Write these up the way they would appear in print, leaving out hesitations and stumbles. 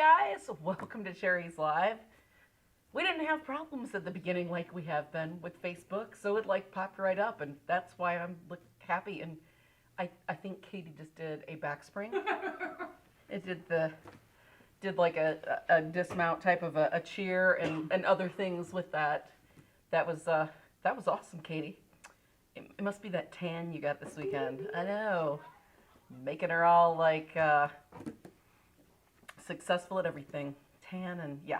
guys, welcome to Cherries Live. We didn't have problems at the beginning like we have been with Facebook, so it like popped right up, and that's why I'm happy. And I think Katie just did a back spring. It did like a dismount type of a cheer and other things with that. That was awesome, Katie. It must be that tan you got this weekend. I know, making her all like successful at everything. Tan and yeah,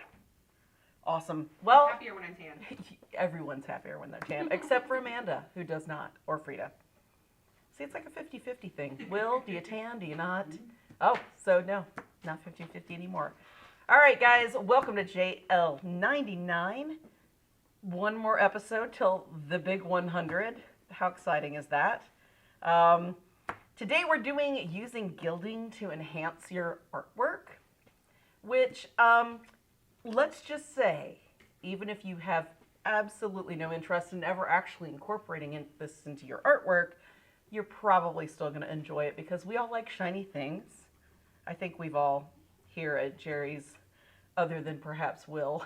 awesome. Well, I'm happier when I'm tan. Everyone's happier when they're tan, except for Amanda, who does not, or Frida. See, it's like a 50-50 thing. Will, do you tan, do you not? Oh, so no, not 50-50 anymore. All right, guys, welcome to JL99. One more episode till the big 100. How exciting is that? Today we're doing using gilding to enhance your artwork, which, let's just say, even if you have absolutely no interest in ever actually incorporating this into your artwork, you're probably still going to enjoy it because we all like shiny things. I think we've all here at Jerry's, other than perhaps Will,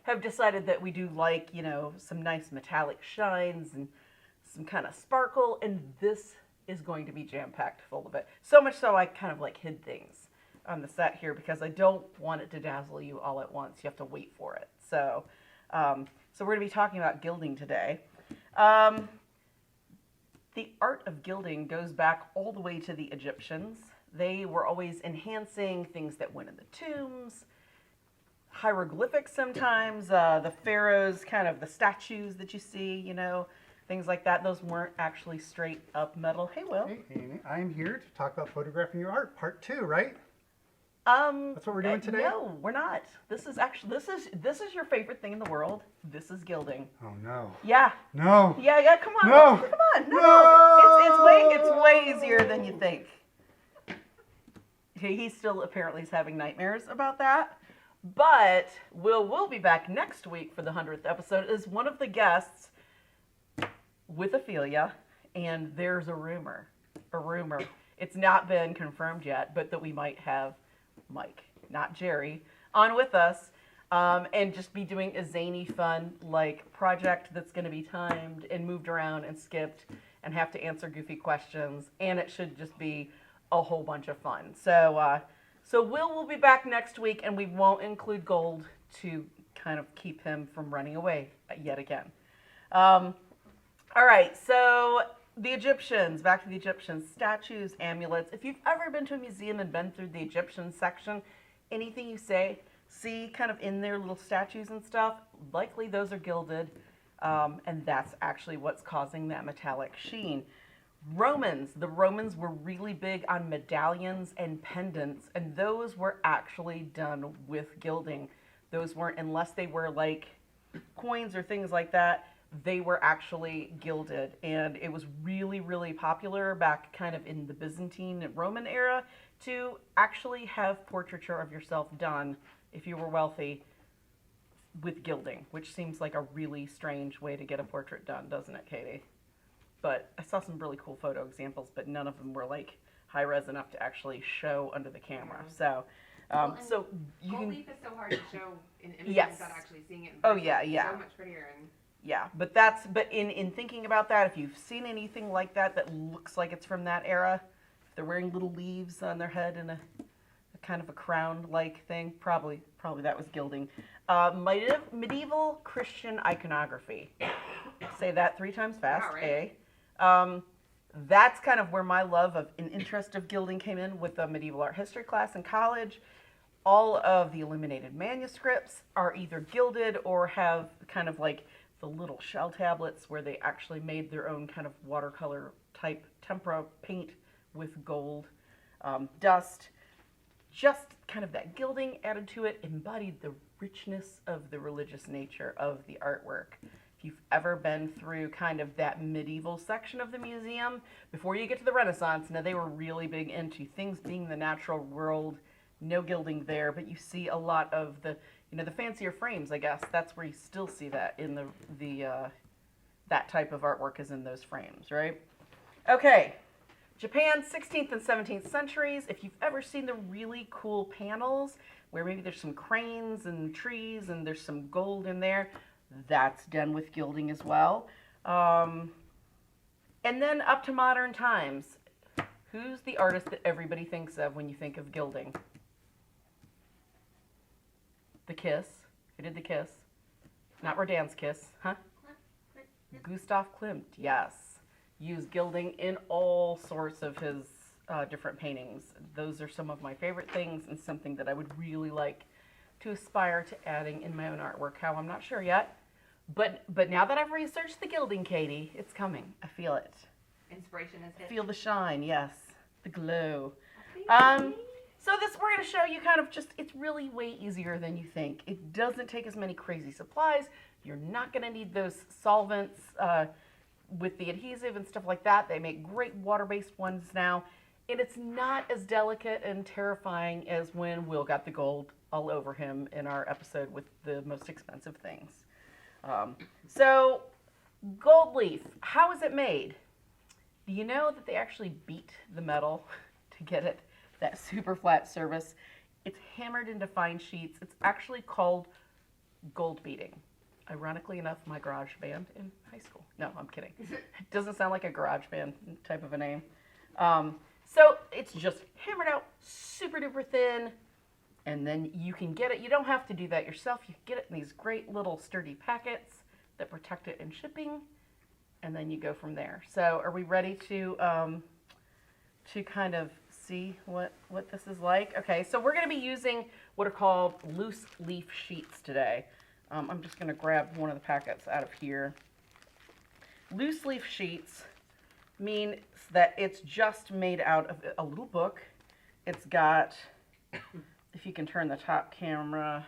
have decided that we do like, you know, some nice metallic shines and some kind of sparkle, and this is going to be jam-packed full of it. So much so I kind of like hid things on the set here because I don't want it to dazzle you all at once. You have to wait for it. So, so we're going to be talking about gilding today. The art of gilding goes back all the way to the Egyptians. They were always enhancing things that went in the tombs, hieroglyphics sometimes, the pharaohs, kind of the statues that you see, you know, things like that. Those weren't actually straight up metal. Hey, Will. Hey, Amy. I'm here to talk about photographing your art, part 2, right? That's what we're doing today? No, we're not. This is your favorite thing in the world. This is gilding. Oh, no. Yeah. No. Yeah, come on. No. Come on. No. It's way easier than you think. He still apparently is having nightmares about that. But we'll be back next week for the 100th episode as one of the guests with Ophelia, and there's a rumor. It's not been confirmed yet, but that we might have Mike, not Jerry, on with us, and just be doing a zany, fun, like, project that's going to be timed and moved around and skipped and have to answer goofy questions, and it should just be a whole bunch of fun. So will be back next week, and we won't include Gold to kind of keep him from running away yet again. All right, so the Egyptians, back to the Egyptians, statues, amulets. If you've ever been to a museum and been through the Egyptian section, anything you see kind of in their little statues and stuff, likely those are gilded, and that's actually what's causing that metallic sheen. The Romans were really big on medallions and pendants, and those were actually done with gilding. Those weren't, unless they were like coins or things like that, they were actually gilded, and it was really, really popular back kind of in the Byzantine and Roman era to actually have portraiture of yourself done, if you were wealthy, with gilding, which seems like a really strange way to get a portrait done, doesn't it, Katie? But I saw some really cool photo examples, but none of them were like high res enough to actually show under the camera. So, so you Gold can. leaf is so hard to show in images Yes. without actually seeing it. Oh yeah. So much prettier. And yeah, but in thinking about that, if you've seen anything like that that looks like it's from that era, if they're wearing little leaves on their head and a kind of a crown-like thing, probably that was gilding. Medieval Christian iconography. Say that 3 times fast. Wow, right? That's kind of where my love of an interest of gilding came in with the medieval art history class in college. All of the illuminated manuscripts are either gilded or have kind of like the little shell tablets where they actually made their own kind of watercolor type tempera paint with gold dust. Just kind of that gilding added to it embodied the richness of the religious nature of the artwork. If you've ever been through kind of that medieval section of the museum, before you get to the Renaissance, now they were really big into things being the natural world, no gilding there, but you see a lot of the, you know, the fancier frames, I guess. That's where you still see that in that type of artwork is in those frames, right? Okay, Japan, 16th and 17th centuries. If you've ever seen the really cool panels where maybe there's some cranes and trees and there's some gold in there, that's done with gilding as well. And then up to modern times. Who's the artist that everybody thinks of when you think of gilding? The Kiss. Who did The Kiss? Not Rodin's Kiss, huh? Gustav Klimt, yes. Used gilding in all sorts of his different paintings. Those are some of my favorite things and something that I would really like to aspire to adding in my own artwork. How, I'm not sure yet. But now that I've researched the gilding, Katie, it's coming. I feel it. Inspiration is hit. Feel the shine, yes. The glow. So this, we're going to show you kind of just, it's really way easier than you think. It doesn't take as many crazy supplies. You're not going to need those solvents with the adhesive and stuff like that. They make great water-based ones now. And it's not as delicate and terrifying as when Will got the gold all over him in our episode with the most expensive things. So, gold leaf, how is it made? Do you know that they actually beat the metal to get it that super flat surface? It's hammered into fine sheets. It's actually called gold beating. Ironically enough, my garage band in high school. No, I'm kidding. It doesn't sound like a garage band type of a name. So it's just hammered out super duper thin, and then you can get it. You don't have to do that yourself. You can get it in these great little sturdy packets that protect it in shipping, and then you go from there. So are we ready to kind of see what this is like? Okay, so we're going to be using what are called loose leaf sheets today. I'm just going to grab one of the packets out of here. Loose leaf sheets mean that it's just made out of a little book. It's got, if you can turn the top camera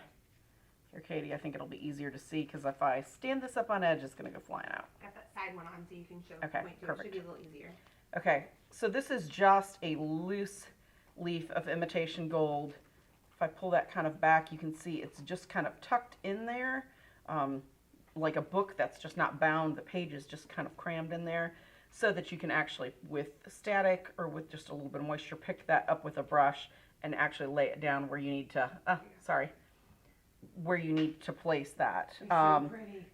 here, Katie, I think it'll be easier to see because if I stand this up on edge, it's going to go flying out. Got that side one on so you can show. Okay, point to perfect. It should be a little easier. Okay, so this is just a loose leaf of imitation gold. If I pull that kind of back, you can see it's just kind of tucked in there, like a book that's just not bound. The page is just kind of crammed in there so that you can actually, with static or with just a little bit of moisture, pick that up with a brush and actually lay it down where you need to, where you need to place that. It's so pretty.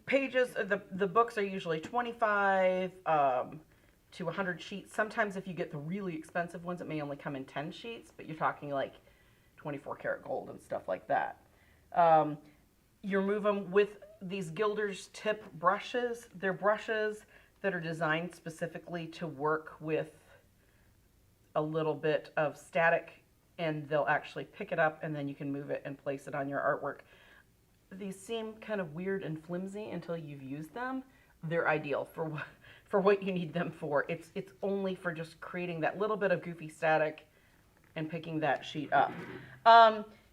Pages, the books are usually 25 to 100 sheets. Sometimes if you get the really expensive ones, it may only come in 10 sheets, but you're talking like 24 karat gold and stuff like that. You remove them with these Gilders Tip Brushes. They're brushes that are designed specifically to work with a little bit of static, and they'll actually pick it up and then you can move it and place it on your artwork. These seem kind of weird and flimsy until you've used them. They're ideal for what you need them for. It's only for just creating that little bit of goofy static and picking that sheet up.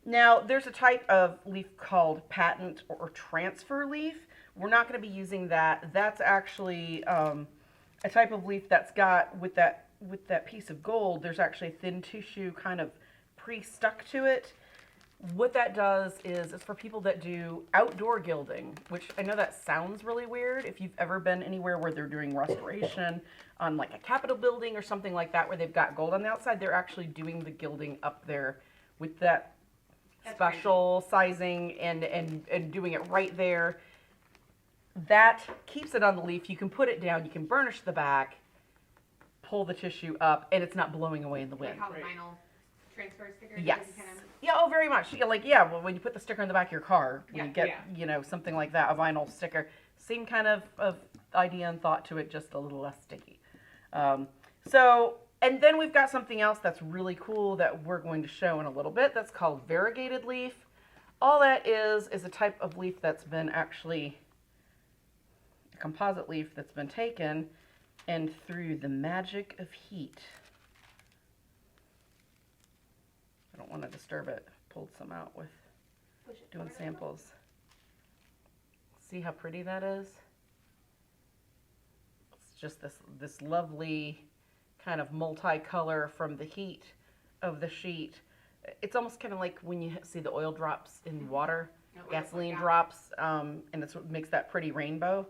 Now, there's a type of leaf called patent or transfer leaf. We're not going to be using that. That's actually a type of leaf that's got, with that piece of gold, there's actually thin tissue kind of pre-stuck to it. What that does is it's for people that do outdoor gilding, which I know that sounds really weird. If you've ever been anywhere where they're doing restoration on like a Capitol building or something like that where they've got gold on the outside, they're actually doing the gilding up there with that special sizing and doing it right there. That keeps it on the leaf. You can put it down, you can burnish the back, pull the tissue up, and it's not blowing away in the wind. Like how the vinyl transfer sticker. Yes. Kind of... Yeah, oh, very much. Yeah, like, well, when you put the sticker in the back of your car, when you get, something like that, a vinyl sticker, same kind of idea and thought to it, just a little less sticky. And then we've got something else that's really cool that we're going to show in a little bit. That's called Variegated Leaf. All that is a type of leaf that's been actually a composite leaf that's been taken and through the magic of heat. I don't want to disturb it. Pulled some out with doing samples. See how pretty that is? It's just this lovely kind of multicolor from the heat of the sheet. It's almost kind of like when you see the oil drops in water, gasoline drops, and it's what makes that pretty rainbow.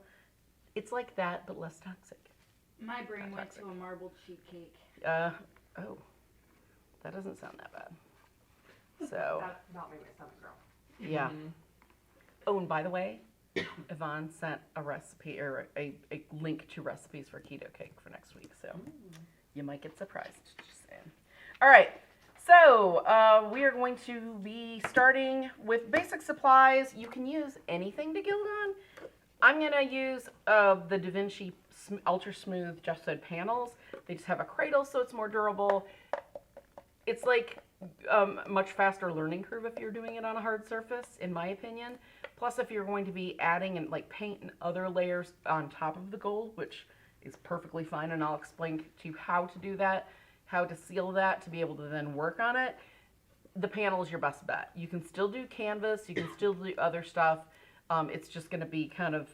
It's like that, but less toxic. My brain went toxic. to a marbled sheet cake. Oh, that doesn't sound that bad. So, That about made my stomach grow. yeah. Oh, and by the way, Yvonne sent a recipe or a link to recipes for keto cake for next week. So you might get surprised. Just saying. All right. So we are going to be starting with basic supplies. You can use anything to gild on. I'm going to use the Da Vinci Ultra Smooth Just-Sewed panels. They just have a cradle, so it's more durable. It's like much faster learning curve if you're doing it on a hard surface, in my opinion. Plus, if you're going to be adding and like paint and other layers on top of the gold, which is perfectly fine, and I'll explain to you how to do that, how to seal that to be able to then work on it. The panel is your best bet. You can still do canvas, you can still do other stuff. It's just going to be kind of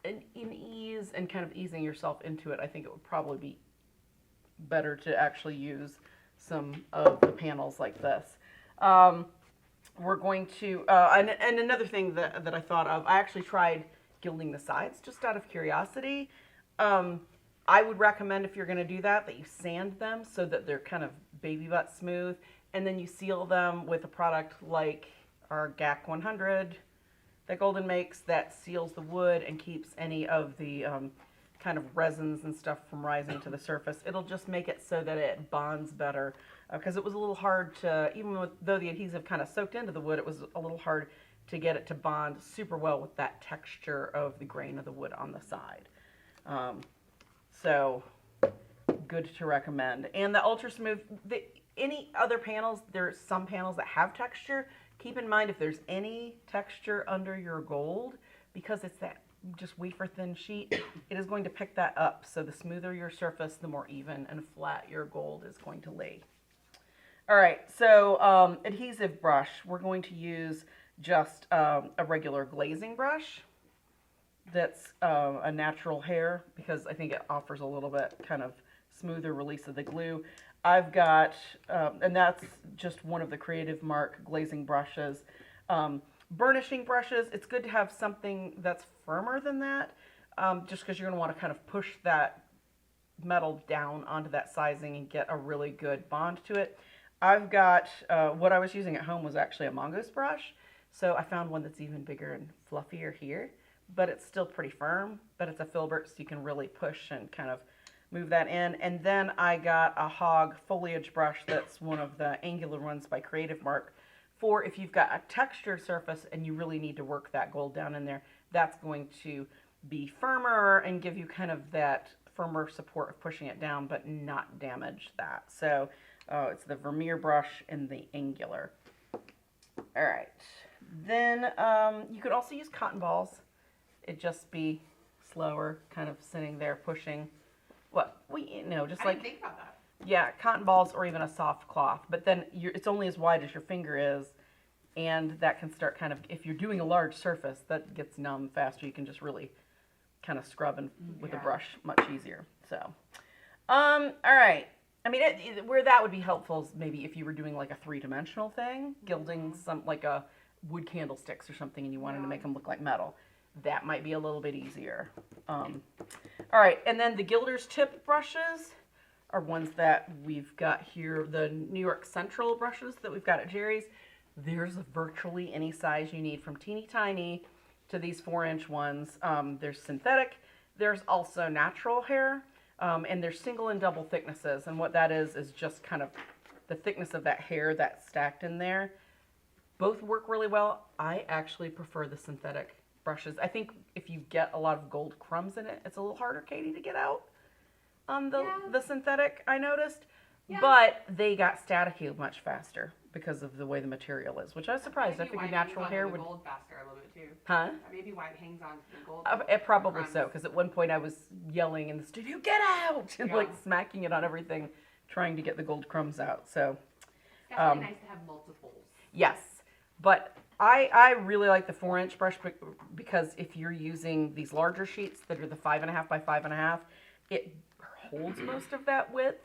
in ease and kind of easing yourself into it. I think it would probably be better to actually use some of the panels like this. We're going to, and another thing that I thought of, I actually tried gilding the sides just out of curiosity. I would recommend if you're going to do that you sand them so that they're kind of baby butt smooth, and then you seal them with a product like our GAC 100 that Gilding makes that seals the wood and keeps any of the kind of resins and stuff from rising to the surface. It'll just make it so that it bonds better, because it was a little hard to, though the adhesive kind of soaked into the wood, it was a little hard to get it to bond super well with that texture of the grain of the wood on the side. So good to recommend. And the Ultra Smooth, any other panels, there's some panels that have texture. Keep in mind if there's any texture under your gold, because it's that just wafer thin sheet, it is going to pick that up. So the smoother your surface, the more even and flat your gold is going to lay. All right, so adhesive brush, we're going to use just a regular glazing brush that's a natural hair, because I think it offers a little bit kind of smoother release of the glue. I've got, and that's just one of the Creative Mark glazing brushes. Burnishing brushes, it's good to have something that's firmer than that, just because you're going to want to kind of push that metal down onto that sizing and get a really good bond to it. I've got, what I was using at home was actually a mongoose brush, so I found one that's even bigger and fluffier here, but it's still pretty firm, but it's a filbert, so you can really push and kind of move that in. And then I got a hog foliage brush that's one of the angular ones by Creative Mark, for if you've got a textured surface and you really need to work that gold down in there, that's going to be firmer and give you kind of that firmer support of pushing it down, but not damage that. So it's the Vermeer brush in the angular. All right. Then you could also use cotton balls. It'd just be slower, kind of sitting there pushing. Just I like, didn't think about that. yeah, cotton balls or even a soft cloth. But then it's only as wide as your finger is, and that can start kind of, if you're doing a large surface, that gets numb faster. You can just really kind of scrub with a brush much easier. So, all right. I mean, where that would be helpful is maybe if you were doing like a three-dimensional thing, gilding some, like a wood candlesticks or something, and you wanted to make them look like metal. That might be a little bit easier. All right, and then the Gilders Tip Brushes are ones that we've got here. The New York Central brushes that we've got at Jerry's. There's virtually any size you need, from teeny tiny to these 4-inch ones. There's synthetic. There's also natural hair. And there's single and double thicknesses. And what that is just kind of the thickness of that hair that's stacked in there. Both work really well. I actually prefer the synthetic brushes. I think if you get a lot of gold crumbs in it, it's a little harder, Katie, to get out on the synthetic, I noticed. Yeah. But they got staticky much faster because of the way the material is, which I was surprised. I figured natural hair would gold faster a little bit too. Huh? Maybe why it hangs on to the gold. It probably so, because at one point I was yelling in the studio, "Get out!" and like smacking it on everything, trying to get the gold crumbs out. So it's definitely nice to have multiples. Yes, but I really like the 4-inch brush because if you're using these larger sheets that are the 5.5 by 5.5, it holds most of that width.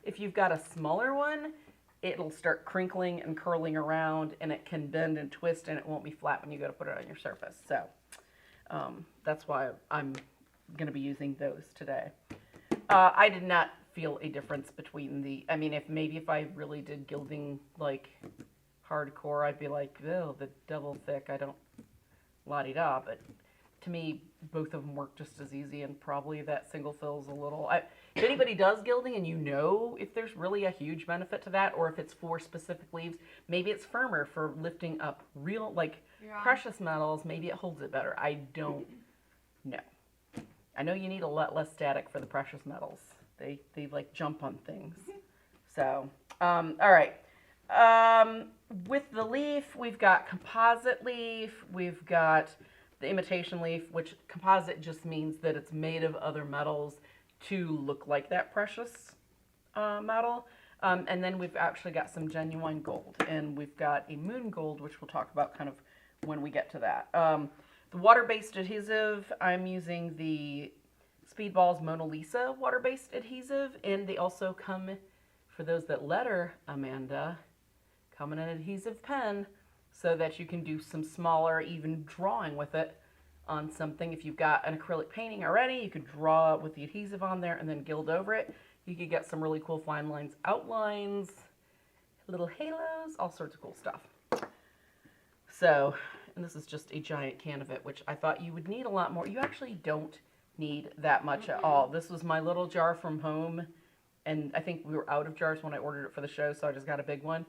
If you've got a smaller one, it'll start crinkling and curling around, and it can bend and twist, and it won't be flat when you go to put it on your surface. So that's why I'm going to be using those today. I did not feel a difference between the, I mean, if I really did gilding like hardcore, I'd be like, oh, the double thick, I don't la-di-da, but to me, both of them work just as easy, and probably that single fill's a little, if anybody does gilding and you know if there's really a huge benefit to that, or if it's for specific leaves, maybe it's firmer for lifting up real, like, precious metals, maybe it holds it better. I don't know. I know you need a lot less static for the precious metals. They like jump on things. So, all right. With the leaf, we've got composite leaf, we've got the imitation leaf, which composite just means that it's made of other metals to look like that precious metal. And then we've actually got some genuine gold, and we've got a moon gold, which we'll talk about kind of when we get to that. The water-based adhesive, I'm using the Speedball's Mona Lisa water-based adhesive, and they also come, for those that letter Amanda, come in an adhesive pen so that you can do some smaller, even drawing with it on something. If you've got an acrylic painting already, you could draw with the adhesive on there and then gild over it. You could get some really cool fine lines, outlines, little halos, all sorts of cool stuff. So, and this is just a giant can of it, which I thought you would need a lot more. You actually don't need that much at all. This was my little jar from home, and I think we were out of jars when I ordered it for the show, so I just got a big one.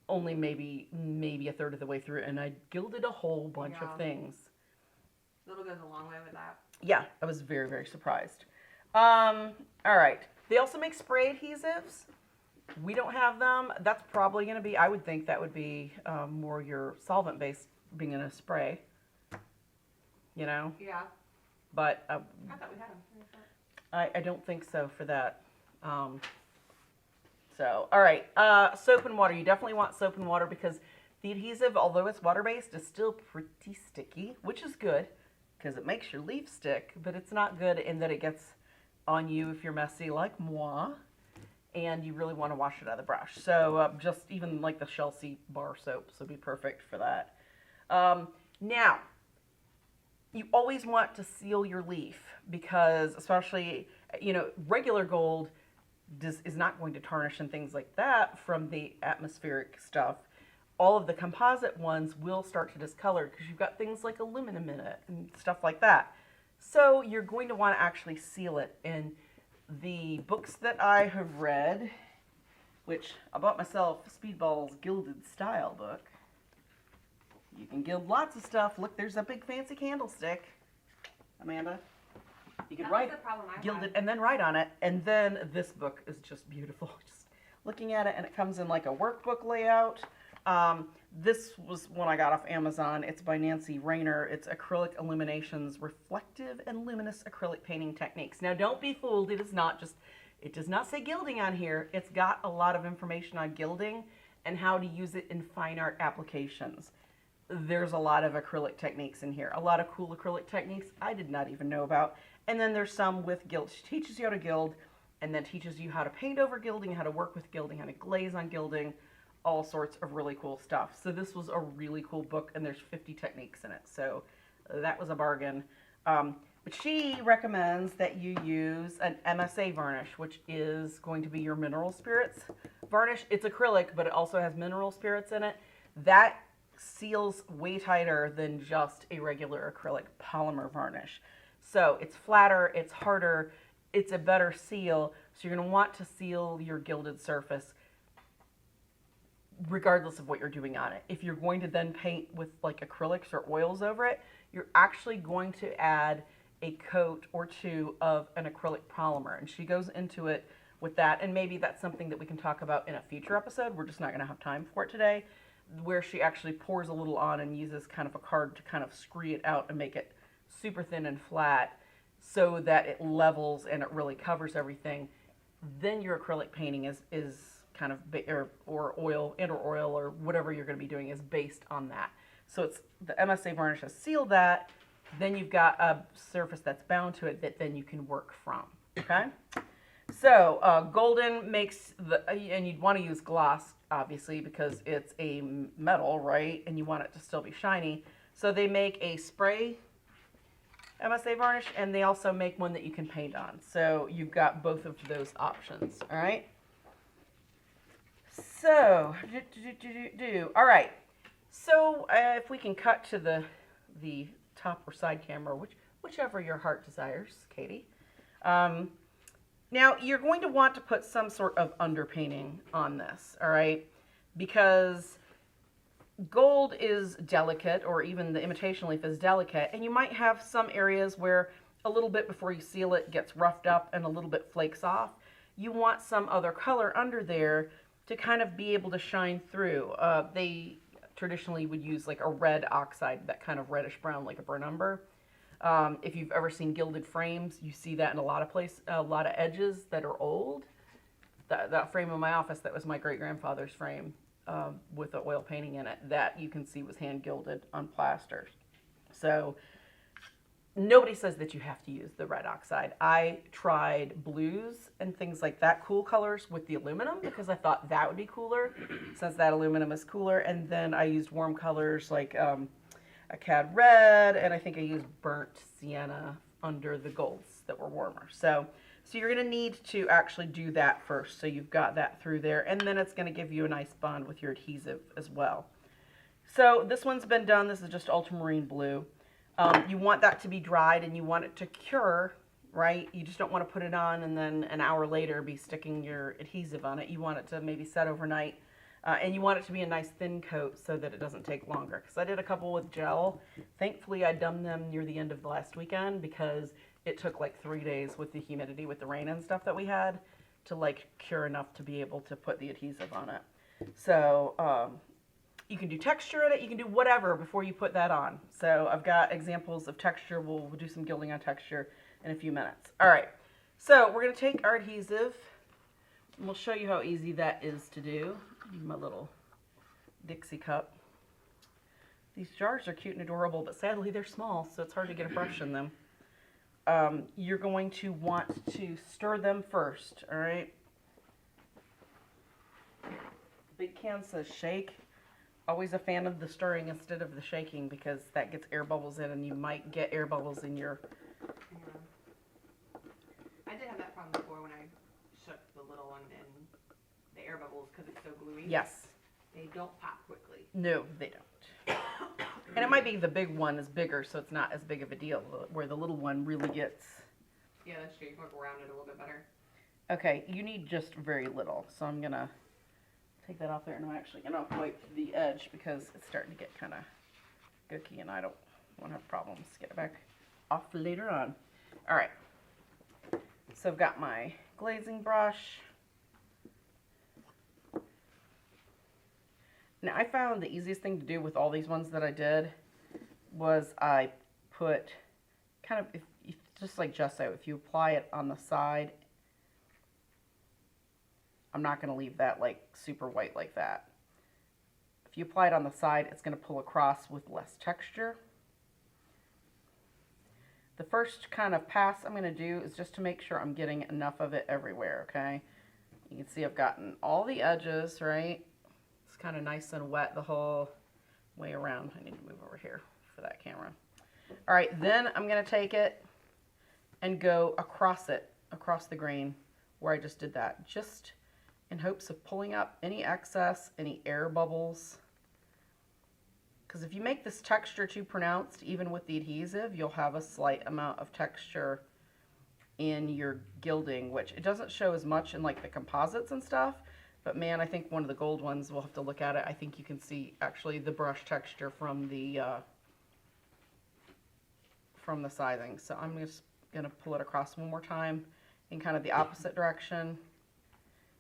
Only maybe a third of the way through, and I gilded a whole bunch of things. Little goes a long way with that. Yeah, I was very, very surprised. All right. They also make spray adhesives. We don't have them. That's probably going to be, I would think that would be more your solvent-based, being in a spray. You know? Yeah. But I thought we had them. I don't think so for that. So, all right. Soap and water. You definitely want soap and water because the adhesive, although it's water-based, is still pretty sticky, which is good because it makes your leaf stick, but it's not good in that it gets on you if you're messy like moi, and you really want to wash it out of the brush. So just even like the Chelsea bar soaps would be perfect for that. Now, you always want to seal your leaf because especially, you know, regular gold is not going to tarnish and things like that from the atmospheric stuff. All of the composite ones will start to discolor because you've got things like aluminum in it and stuff like that. So you're going to want to actually seal it. In the books that I have read, which I bought myself Speedball's Gilded Style book. You can gild lots of stuff. Look, there's a big fancy candlestick, Amanda. You could write, gild it, and then write on it. And then this book is just beautiful. Just looking at it, and it comes in like a workbook layout. This was one I got off Amazon. It's by Nancy Rayner. It's Acrylic Illuminations, Reflective and Luminous Acrylic Painting Techniques. Now, don't be fooled. It is not just, it does not say gilding on here. It's got a lot of information on gilding and how to use it in fine art applications. There's a lot of acrylic techniques in here. A lot of cool acrylic techniques I did not even know about. And then there's some with gild. She teaches you how to gild and then teaches you how to paint over gilding, how to work with gilding, how to glaze on gilding, all sorts of really cool stuff. So this was a really cool book, and there's 50 techniques in it. So that was a bargain. But she recommends that you use an Msa varnish, which is going to be your mineral spirits varnish. It's acrylic, but it also has mineral spirits in it. That seals way tighter than just a regular acrylic polymer varnish. So it's flatter, it's harder, it's a better seal. So you're going to want to seal your gilded surface regardless of what you're doing on it. If you're going to then paint with like acrylics or oils over it, you're actually going to add a coat or two of an acrylic polymer. And she goes into it with that. And maybe that's something that we can talk about in a future episode. We're just not going to have time for it today, where she actually pours a little on and uses kind of a card to kind of scree it out and make it super thin and flat so that it levels and it really covers everything. Then your acrylic painting is kind of, or oil or whatever you're going to be doing is based on that. So it's the Msa varnish has sealed that. Then you've got a surface that's bound to it that then you can work from. Okay. So golden makes the, and you'd want to use gloss obviously because it's a metal, right? And you want it to still be shiny. So they make a spray Msa Varnish, and they also make one that you can paint on. So you've got both of those options, all right? So, all right. So if we can cut to the top or side camera, whichever your heart desires, Katie. Now, you're going to want to put some sort of underpainting on this, all right? Because gold is delicate, or even the imitation leaf is delicate, and you might have some areas where a little bit before you seal it gets roughed up and a little bit flakes off. You want some other color under there to kind of be able to shine through. They traditionally would use like a red oxide, that kind of reddish brown, like a burnt umber. If you've ever seen gilded frames, you see that in a lot of a lot of edges that are old. That frame in my office, that was my great-grandfather's frame with the oil painting in it, that you can see was hand gilded on plaster. So nobody says that you have to use the red oxide. I tried blues and things like that, cool colors with the aluminum, because I thought that would be cooler since that aluminum is cooler. And then I used warm colors like a cad red, and I think I used burnt sienna under the golds that were warmer. So you're going to need to actually do that first, so you've got that through there, and then it's going to give you a nice bond with your adhesive as well. So this one's been done. This is just ultramarine blue. You want that to be dried, and you want it to cure, right? You just don't want to put it on and then an hour later be sticking your adhesive on it. You want it to maybe set overnight, and you want it to be a nice thin coat so that it doesn't take longer. Because I did a couple with gel. Thankfully, I dumped them near the end of the last weekend because it took like 3 days with the humidity, with the rain and stuff that we had, to like cure enough to be able to put the adhesive on it. So you can do texture in it, you can do whatever before you put that on. So I've got examples of texture. We'll do some gilding on texture in a few minutes. All right, so we're gonna take our adhesive and we'll show you how easy that is to do. My little Dixie cup. These jars are cute and adorable, but sadly they're small, so it's hard to get a brush in them. You're going to want to stir them first, all right? Big can says shake. Always a fan of the stirring instead of the shaking, because that gets air bubbles in, and you might get air bubbles in your... I did have that problem before when I shook the little one and the air bubbles, because it's so gluey. Yes. They don't pop quickly. No, they don't. And it might be the big one is bigger, so it's not as big of a deal, where the little one really gets... Yeah, that's true. You can work around it a little bit better. Okay, you need just very little, so I'm going to take that off there, and I'm actually going to wipe the edge because it's starting to get kind of gooky, and I don't want to have problems. Get it back off later on. All right, so I've got my glazing brush. Now, I found the easiest thing to do with all these ones that I did was I put kind of, just like gesso, if you apply it on the side, I'm not going to leave that like super white like that. If you apply it on the side, it's going to pull across with less texture. The first kind of pass I'm going to do is just to make sure I'm getting enough of it everywhere, okay? You can see I've gotten all the edges, right? It's kind of nice and wet the whole way around. I need to move over here for that camera. All right, then I'm going to take it and go across it, across the grain where I just did that, just in hopes of pulling up any excess, any air bubbles. Because if you make this texture too pronounced, even with the adhesive, you'll have a slight amount of texture in your gilding, which it doesn't show as much in like the composites and stuff. But man, I think one of the gold ones, we'll have to look at it. I think you can see actually the brush texture from the sizing. So I'm just gonna pull it across one more time in kind of the opposite direction.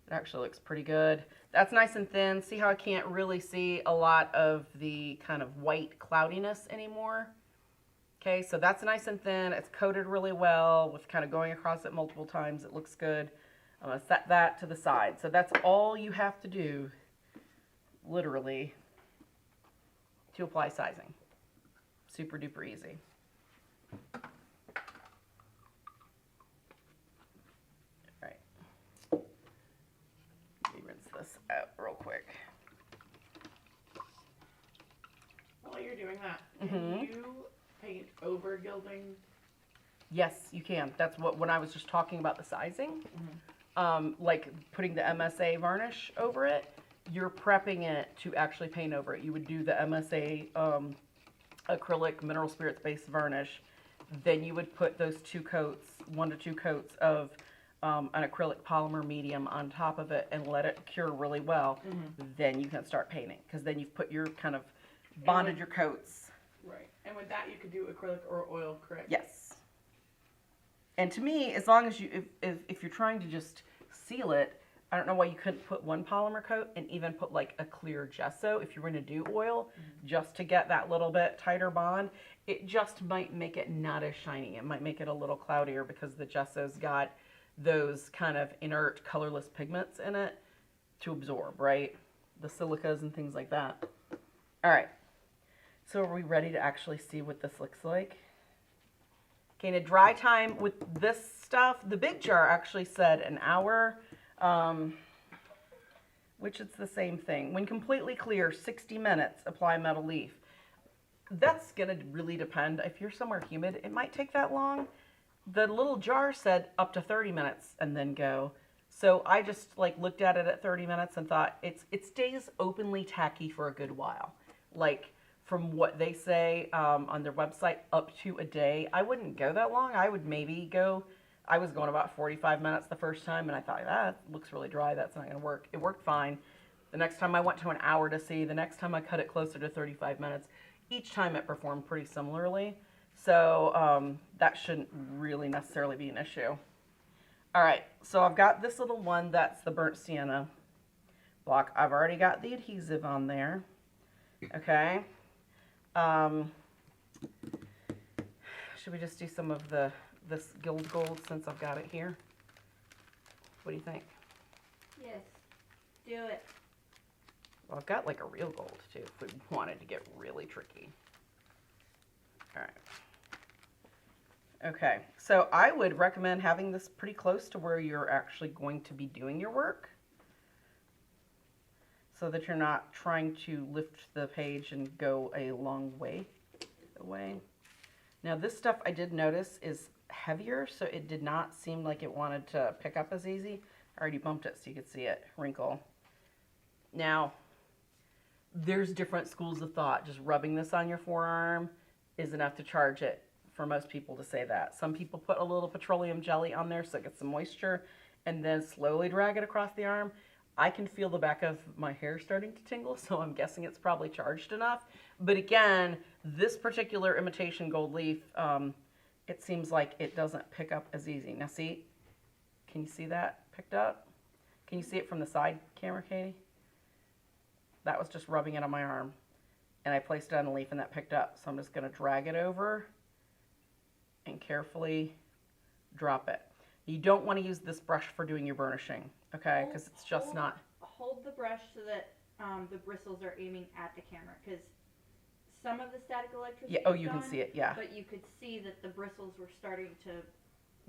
It actually looks pretty good. That's nice and thin. See how I can't really see a lot of the kind of white cloudiness anymore? Okay, so that's nice and thin. It's coated really well with kind of going across it multiple times. It looks good. I'm going to set that to the side. So that's all you have to do, literally, to apply sizing. Super duper easy. Alright. Let me rinse this out real quick. While you're doing that, can you paint over gilding Yes, you can. That's what, when I was just talking about the sizing, like putting the MSA varnish over it, you're prepping it to actually paint over it. You would do the MSA acrylic mineral spirits based varnish. Then you would put those 2 coats, 1 to 2 coats of an acrylic polymer medium on top of it and let it cure really well. Then you can start painting, because then you've put your kind of bonded your coats. Right. And with that, you could do acrylic or oil, correct? Yes. And to me, as long as you, if you're trying to just seal it, I don't know why you couldn't put 1 polymer coat and even put like a clear gesso if you're going to do oil, just to get that little bit tighter bond. It just might make it not as shiny. It might make it a little cloudier because the gesso's got those kind of inert, colorless pigments in it to absorb, right? The silicas and things like that. All right. So are we ready to actually see what this looks like? Okay, and a dry time with this stuff, the big jar actually said an hour, which is the same thing. When completely clear, 60 minutes, apply metal leaf. That's gonna really depend. If you're somewhere humid, it might take that long. The little jar said up to 30 minutes and then go. So I just like looked at it at 30 minutes and thought it stays openly tacky for a good while. Like from what they say on their website, up to a day. I wouldn't go that long. I would maybe go, I was going about 45 minutes the first time and I thought, that looks really dry. That's not gonna work. It worked fine. The next time I went to an hour to see, the next time I cut it closer to 35 minutes. Each time it performed pretty similarly. So that shouldn't really necessarily be an issue. All right, so I've got this little one that's the burnt sienna block. I've already got the adhesive on there. Okay. Should we just do some of this Gild Gold since I've got it here? What do you think? Yes, do it. Well, I've got like a real gold too, if we wanted to get really tricky. All right. Okay, so I would recommend having this pretty close to where you're actually going to be doing your work, so that you're not trying to lift the page and go a long way away. Now this stuff I did notice is heavier, so it did not seem like it wanted to pick up as easy. I already bumped it so you could see it wrinkle. Now, there's different schools of thought. Just rubbing this on your forearm is enough to charge it, for most people to say that. Some people put a little petroleum jelly on there so it gets some moisture and then slowly drag it across the arm. I can feel the back of my hair starting to tingle, so I'm guessing it's probably charged enough. But again, this particular imitation gold leaf, it seems like it doesn't pick up as easy. Now see, can you see that picked up? Can you see it from the side camera, Katie? That was just rubbing it on my arm. And I placed it on the leaf and that picked up. So I'm just gonna drag it over and carefully drop it. You don't want to use this brush for doing your burnishing, okay? Because it's just not. Hold the brush so that the bristles are aiming at the camera, because some of the static electricity. Yeah. Oh, you can see it. Yeah. But you could see that the bristles were starting to.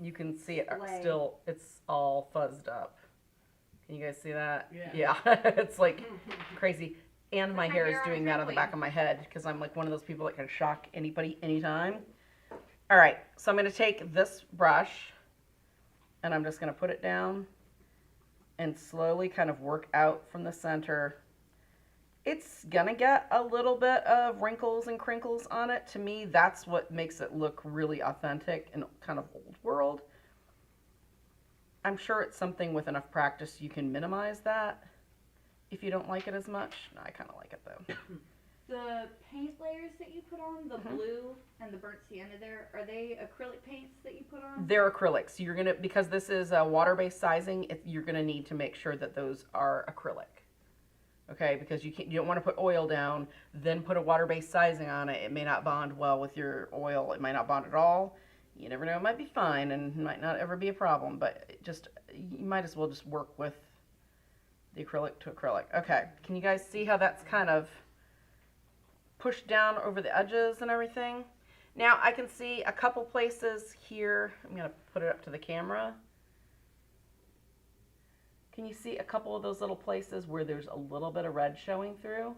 You can see it Lay. still. It's all fuzzed up. Can you guys see that? Yeah. Yeah. It's like crazy. And my My hair is hair on doing that on the crinkling. back of my head because I'm like one of those people that can shock anybody anytime. All right, so I'm going to take this brush and I'm just going to put it down and slowly kind of work out from the center. It's going to get a little bit of wrinkles and crinkles on it. To me, that's what makes it look really authentic and kind of old world. I'm sure it's something with enough practice you can minimize that if you don't like it as much. No, I kind of like it though. The paint layers that you put on, the blue and the burnt sienna there, are they acrylic paints that you put on? They're acrylics. You're gonna, because this is a water-based sizing, you're gonna need to make sure that those are acrylic. Okay, because you don't want to put oil down, then put a water-based sizing on it. It may not bond well with your oil. It might not bond at all. You never know. It might be fine and might not ever be a problem. But you might as well just work with the acrylic to acrylic. Okay, can you guys see how that's kind of pushed down over the edges and everything? Now I can see a couple places here. I'm going to put it up to the camera. Can you see a couple of those little places where there's a little bit of red showing through?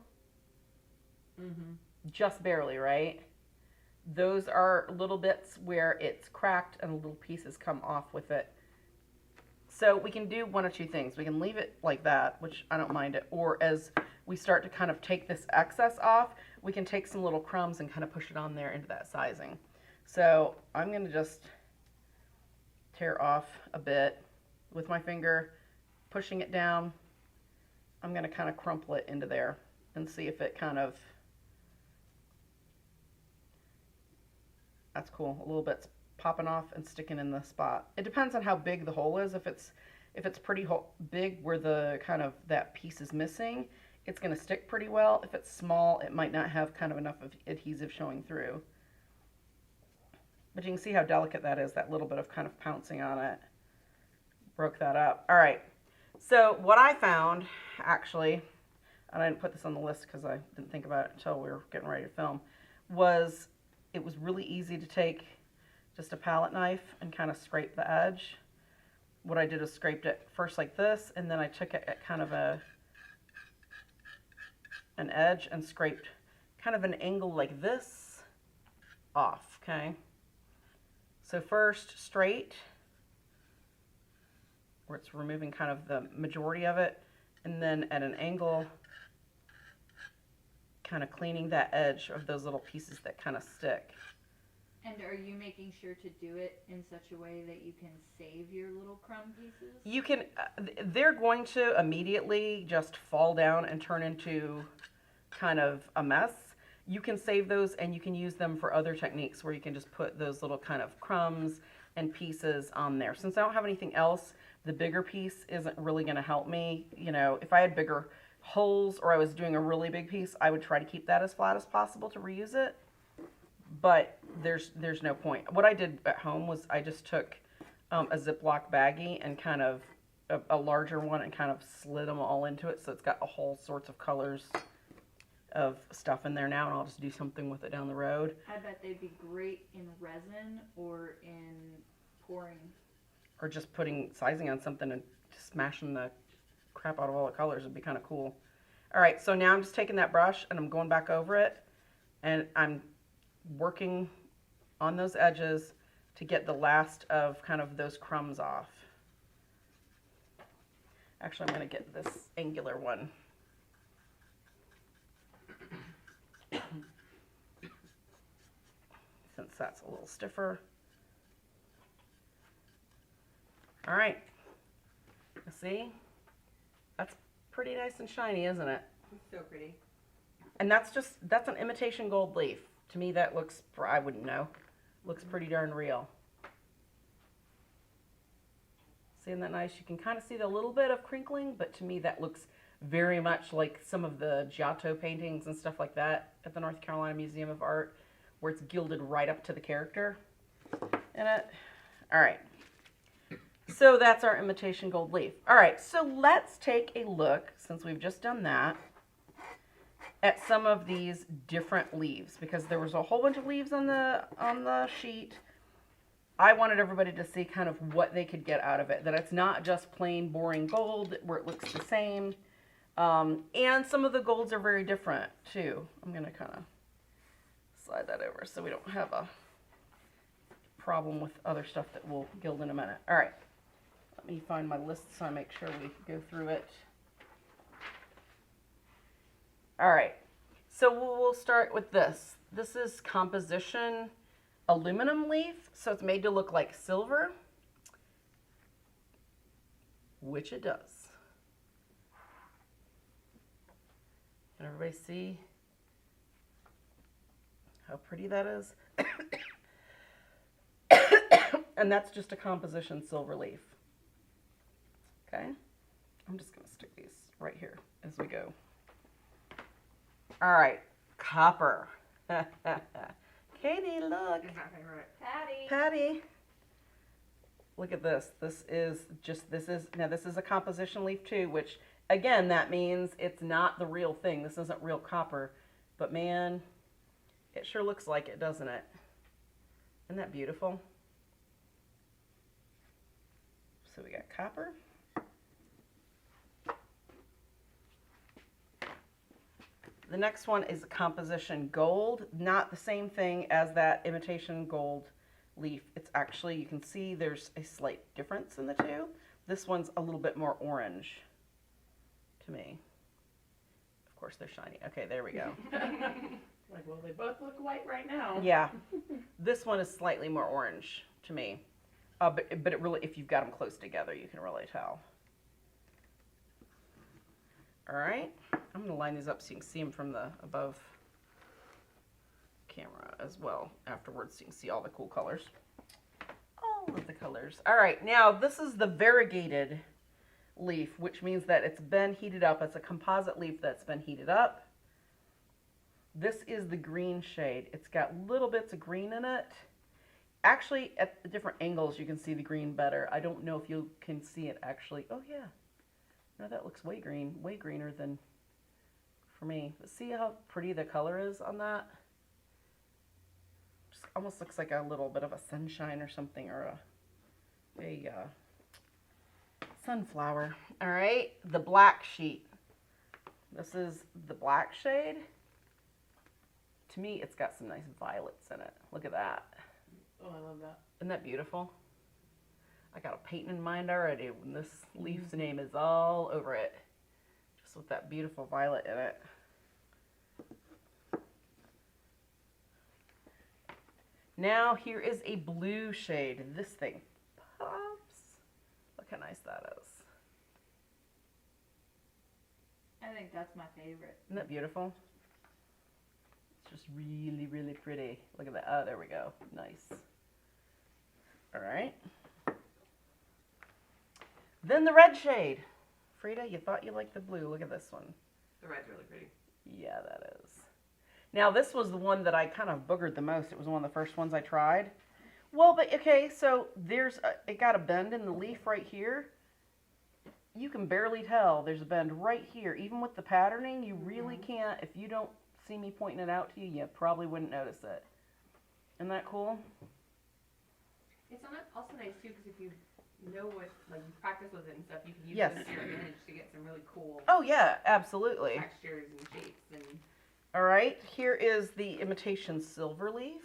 Mm-hmm. Just barely, right? those are little bits where it's cracked and little pieces come off with it. So we can do one of two things. We can leave it like that, which I don't mind it, or as we start to kind of take this excess off, we can take some little crumbs and kind of push it on there into that sizing. So I'm going to just tear off a bit with my finger, pushing it down. I'm going to kind of crumple it into there and see if it kind of, that's cool, a little bit's popping off and sticking in the spot. It depends on how big the hole is. If it's pretty big where the kind of that piece is missing, it's going to stick pretty well. If it's small, it might not have kind of enough of adhesive showing through. But you can see how delicate that is, that little bit of kind of pouncing on it. Broke that up. All right. So what I found, actually, and I didn't put this on the list because I didn't think about it until we were getting ready to film, was it was really easy to take just a palette knife and kind of scrape the edge. What I did is scraped it first like this, and then I took it at kind of an edge and scraped kind of an angle like this off, okay? So first straight, where it's removing kind of the majority of it, and then at an angle, kind of cleaning that edge of those little pieces that kind of stick. And are you making sure to do it in such a way that you can save your little crumb pieces? You can, they're going to immediately just fall down and turn into kind of a mess. You can save those and you can use them for other techniques where you can just put those little kind of crumbs and pieces on there. Since I don't have anything else, the bigger piece isn't really going to help me. You know, if I had bigger holes or I was doing a really big piece, I would try to keep that as flat as possible to reuse it. But there's no point. What I did at home was I just took a Ziploc baggie and kind of a larger one and kind of slid them all into it, so it's got a whole sorts of colors of stuff in there now, and I'll just do something with it down the road. I bet they'd be great in resin or in pouring. Or just putting sizing on something and smashing the crap out of all the colors would be kind of cool. All right, so now I'm just taking that brush and I'm going back over it, and I'm working on those edges to get the last of kind of those crumbs off. Actually, I'm going to get this angular one. Since that's a little stiffer. All right. See? That's pretty nice and shiny, isn't it? It's so pretty. And that's an imitation gold leaf. To me, that looks, I wouldn't know, looks pretty darn real. Isn't that nice? You can kind of see the little bit of crinkling, but to me that looks very much like some of the Giotto paintings and stuff like that at the North Carolina Museum of Art, where it's gilded right up to the character in it. All right. So that's our imitation gold leaf. All right, so let's take a look, since we've just done that, at some of these different leaves, because there was a whole bunch of leaves on the sheet. I wanted everybody to see kind of what they could get out of it, that it's not just plain boring gold where it looks the same. And some of the golds are very different too. I'm going to kind of slide that over so we don't have a problem with other stuff that we'll gild in a minute. All right, let me find my list so I make sure we go through it. All right, so we'll start with this. This is composition aluminum leaf, so it's made to look like silver, which it does. Can everybody see how pretty that is? And that's just a composition silver leaf. Okay, I'm just gonna stick these right here as we go. All right, copper. Katie, look. It's my favorite. Patty. Look at this. This is a composition leaf too, which again, that means it's not the real thing. This isn't real copper, but man, it sure looks like it, doesn't it? Isn't that beautiful? So we got copper. The next one is Composition Gold. Not the same thing as that Imitation Gold leaf. It's actually, you can see there's a slight difference in the two. This one's a little bit more orange to me. Of course, they're shiny. Okay, there we go. Like, well, they both look white right now. Yeah. This one is slightly more orange to me. But it really, if you've got them close together, you can really tell. All right. I'm going to line these up so you can see them from the above camera as well afterwards, so you can see all the cool colors. All of the colors. All right. Now, this is the variegated leaf, which means that it's been heated up. It's a composite leaf that's been heated up. This is the green shade. It's got little bits of green in it. Actually, at the different angles, you can see the green better. I don't know if you can see it actually. Oh, yeah. No, that looks way greener than for me. But see how pretty the color is on that? Just almost looks like a little bit of a sunshine or something, or a sunflower. All right, the black sheet. This is the black shade. To me, it's got some nice violets in it. Look at that. Oh, I love that. Isn't that beautiful? I got a painting in mind already when this leaf's name is all over it. Just with that beautiful violet in it. Now here is a blue shade. This thing pops. Look how nice that is. I think that's my favorite. Isn't that beautiful? It's just really, really pretty. Look at that. Oh, there we go. Nice. All right. Then the red shade. Frida, you thought you liked the blue. Look at this one. The red's really pretty. Yeah, that is. Now, this was the one that I kind of boogered the most. It was one of the first ones I tried. Well, but okay, so it got a bend in the leaf right here. You can barely tell there's a bend right here. Even with the patterning, you really can't. If you don't see me pointing it out to you, you probably wouldn't notice it. Isn't that cool? It's also nice too, because if you know what, like, you practice with it and stuff, you can use Yes. this to your advantage to get some really cool Oh, yeah, absolutely. textures and shapes. And All right, here is the Imitation Silver Leaf.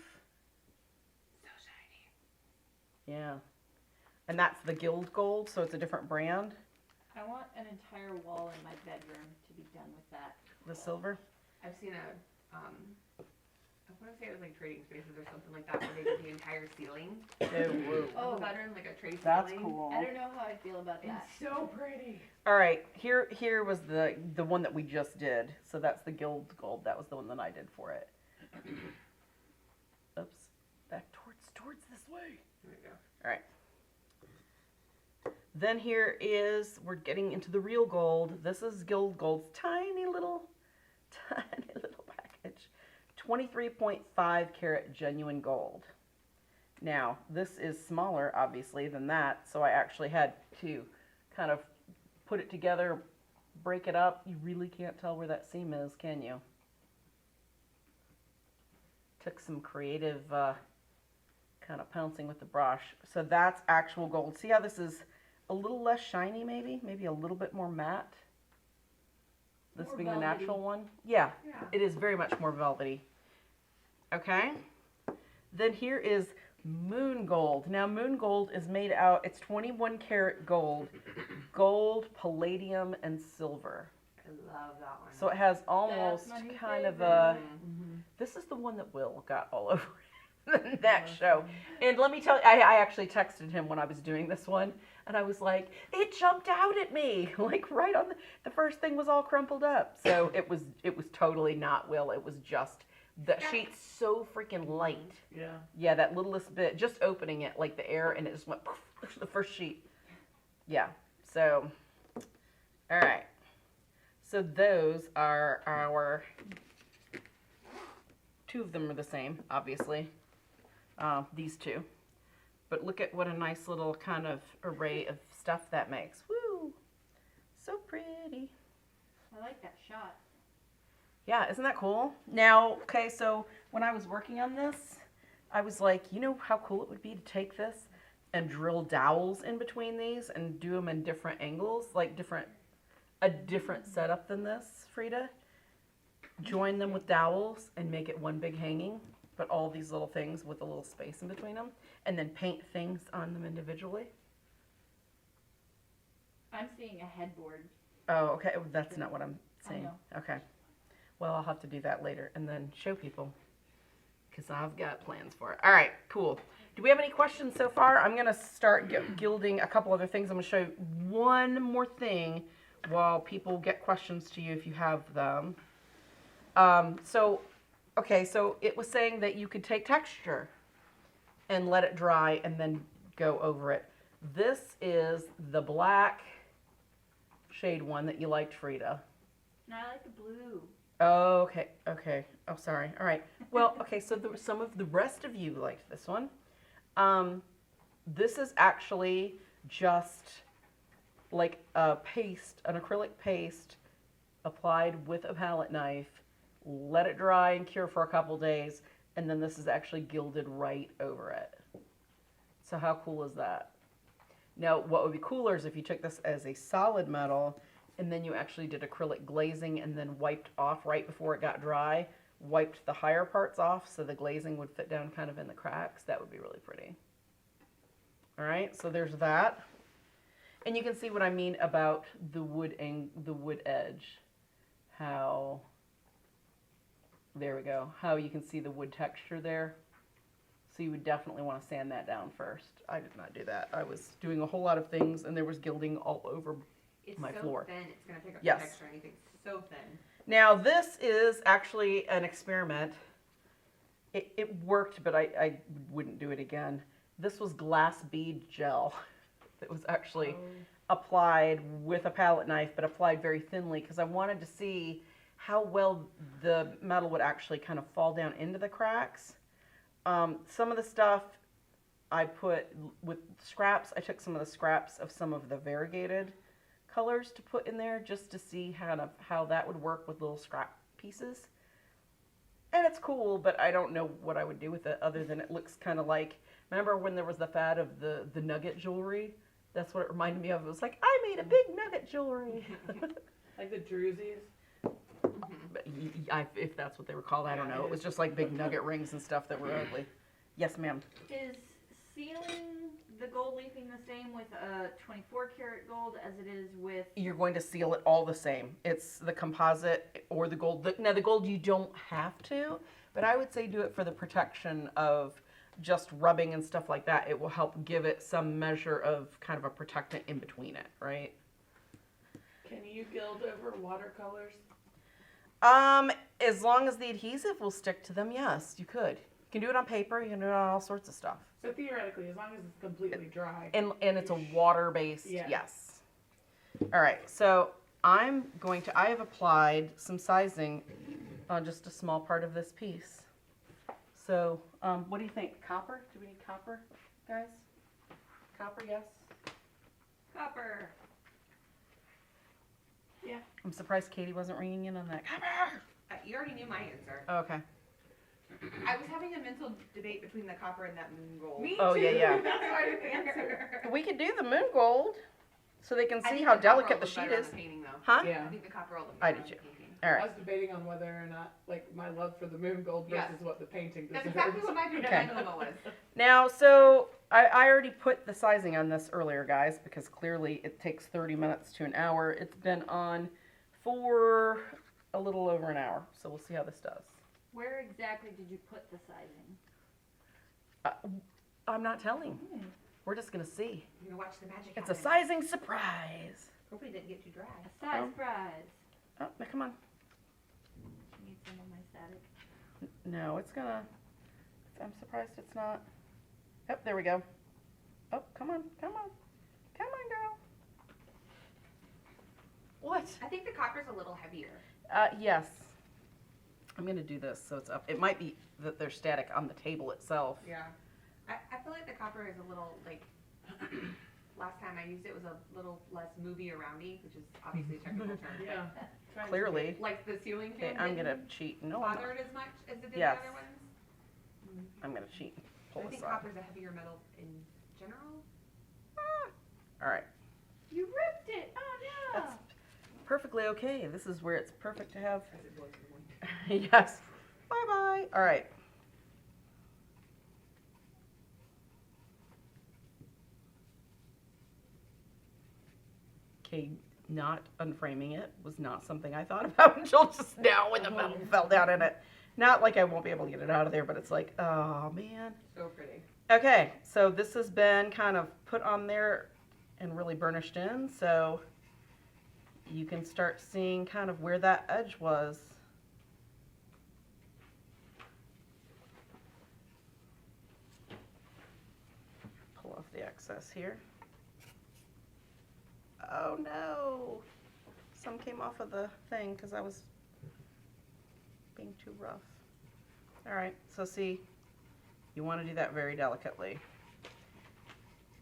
so shiny. Yeah. And that's the Gild Gold, so it's a different brand. I want an entire wall in my bedroom to be done with that. The silver. I've seen I want to say it was like Trading Spaces or something like that, where they did the entire ceiling Oh, whoa. of the bedroom, like a tray That's ceiling. cool. I don't know how I feel about that. It's so pretty. All right, here was the one that we just did. So that's the Gild Gold. That was the one that I did for it. Oops, back towards this way. There we go. All right. Then here is, we're getting into the real gold. This is Gild Gold's tiny little package. 23.5 karat genuine gold. Now, this is smaller, obviously, than that, so I actually had to kind of put it together, break it up. You really can't tell where that seam is, can you? Took some creative kind of pouncing with the brush. So that's actual gold. See how this is a little less shiny, maybe a little bit more matte? This More being the velvety. natural one? Yeah, Yeah. it is very much more velvety. Okay. Then here is Moon Gold. Now Moon Gold is made out, it's 21 karat gold, palladium, and silver. I love that one. So it has almost my new kind of favorite. a, this is the one that Will got all over that show. And let me tell you, I actually texted him when I was doing this one, and I was like, it jumped out at me, like right on the first thing was all crumpled up. So it was totally not Will. It was just, the sheet's so freaking light. Yeah. Yeah, that littlest bit, just opening it, like the air, and it just went poof, the first sheet. Yeah, so, all right. So those are our, two of them are the same, obviously, these two. But look at what a nice little kind of array of stuff that makes. Woo, so pretty. I like that shot. Yeah, isn't that cool? Now, okay, so when I was working on this, I was like, you know how cool it would be to take this and drill dowels in between these and do them in different angles, like a different setup than this, Frida? join them with dowels and make it one big hanging, but all these little things with a little space in between them, and then paint things on them individually. I'm seeing a headboard. Oh, okay. That's not what I'm saying. know. Okay. Well, I'll have to do that later and then show people because I've got plans for it. All right, cool. Do we have any questions so far? I'm going to start gilding a couple other things. I'm going to show you one more thing while people get questions to you if you have them. Okay, so it was saying that you could take texture and let it dry and then go over it. This is the black shade one that you liked, Frida. No, I like the blue. Oh, okay. Oh, sorry. All right. Well, okay, so some of the rest of you liked this one. This is actually just like a paste, an acrylic paste applied with a palette knife, let it dry and cure for a couple days, and then this is actually gilded right over it. So how cool is that? Now, what would be cooler is if you took this as a solid metal and then you actually did acrylic glazing and then wiped off right before it got dry, wiped the higher parts off so the glazing would fit down kind of in the cracks. That would be really pretty. All right, so there's that. And you can see what I mean about the wood edge. How, there we go, how you can see the wood texture there. So you would definitely want to sand that down first. I did not do that. I was doing a whole lot of things and there was gilding all over my floor. It's so thin, it's going to pick up Yes. the texture and anything. So thin. Now this is actually an experiment. It worked, but I wouldn't do it again. This was glass bead gel. It was actually applied with a palette knife, but applied very thinly because I wanted to see how well the metal would actually kind of fall down into the cracks. Some of the stuff I put with scraps, I took some of the scraps of some of the variegated colors to put in there just to see how that would work with little scrap pieces. And it's cool, but I don't know what I would do with it other than it looks kind of like, remember when there was the fad of the nugget jewelry? That's what it reminded me of. It was like, I made a big nugget jewelry. Like the drusies? But if that's what they were called, I don't know. It was just like big nugget rings and stuff that were ugly. Yes, ma'am. Is sealing the gold leafing the same with a 24 karat gold as it is with... You're going to seal it all the same. It's the composite or the gold. Now, the gold you don't have to, but I would say do it for the protection of just rubbing and stuff like that. It will help give it some measure of kind of a protectant in between it, right? Can you gild over watercolors? As long as the adhesive will stick to them, yes, you could. You can do it on paper. You can do it on all sorts of stuff. So theoretically, as long as it's completely dry. And it's a water-based, Yeah. yes. All right, so I have applied some sizing on just a small part of this piece. So, what do you think? Copper? Do we need copper, guys? Copper, yes? Copper. Yeah. I'm surprised Katie wasn't ringing in on that. Copper! You already knew my answer. Oh, okay. I was having a mental debate between the copper and that moon gold. Me Oh, too. yeah. That's why I didn't answer. We could do the moon gold so they can I see think how the copper delicate will the look sheet better on is. the painting, though. Huh? Yeah. I think the copper will look I better do on the painting. All I right. was debating on whether or not, like, my love for the moon gold versus Yes. what the painting That's deserves. exactly what my dilemma was. Now, so I already put the sizing on this earlier, guys, because clearly it takes 30 minutes to an hour. It's been on for a little over an hour, so we'll see how this does. Where exactly did you put the sizing? I'm not telling. We're just going to see. You're gonna watch the magic It's a happen. sizing surprise. Hopefully it didn't get too dry. A size prize. Oh, now come on. I need some of my static. No, it's going to... I'm surprised it's not... Oh, there we go. Oh, come on. Come on. Come on, girl. What? I think the copper's a little heavier. Yes. I'm going to do this so it's up. It might be that they're static on the table itself. Yeah. I feel like the copper is a little, like, last time I used it was a little less movie-aroundy, which is obviously a technical term. Yeah. Trying to Clearly. Like the ceiling Okay, fan I'm going to didn't cheat. No, I'm bother not. it as much as it did Yes. the other ones. I'm going to cheat. Pull I this think aside. copper's a heavier metal in general. All right. You ripped it! Oh no! That's perfectly okay. This is where it's perfect to have. As it was in one. Yes. Bye-bye. All right. Okay, not unframing it was not something I thought about until just now when the metal fell down in it. Not like I won't be able to get it out of there, but it's like, oh man. So pretty. Okay, so this has been kind of put on there and really burnished in, so you can start seeing kind of where that edge was. Pull off the excess here. Oh no! Some came off of the thing because I was being too rough. Alright, so see, you want to do that very delicately.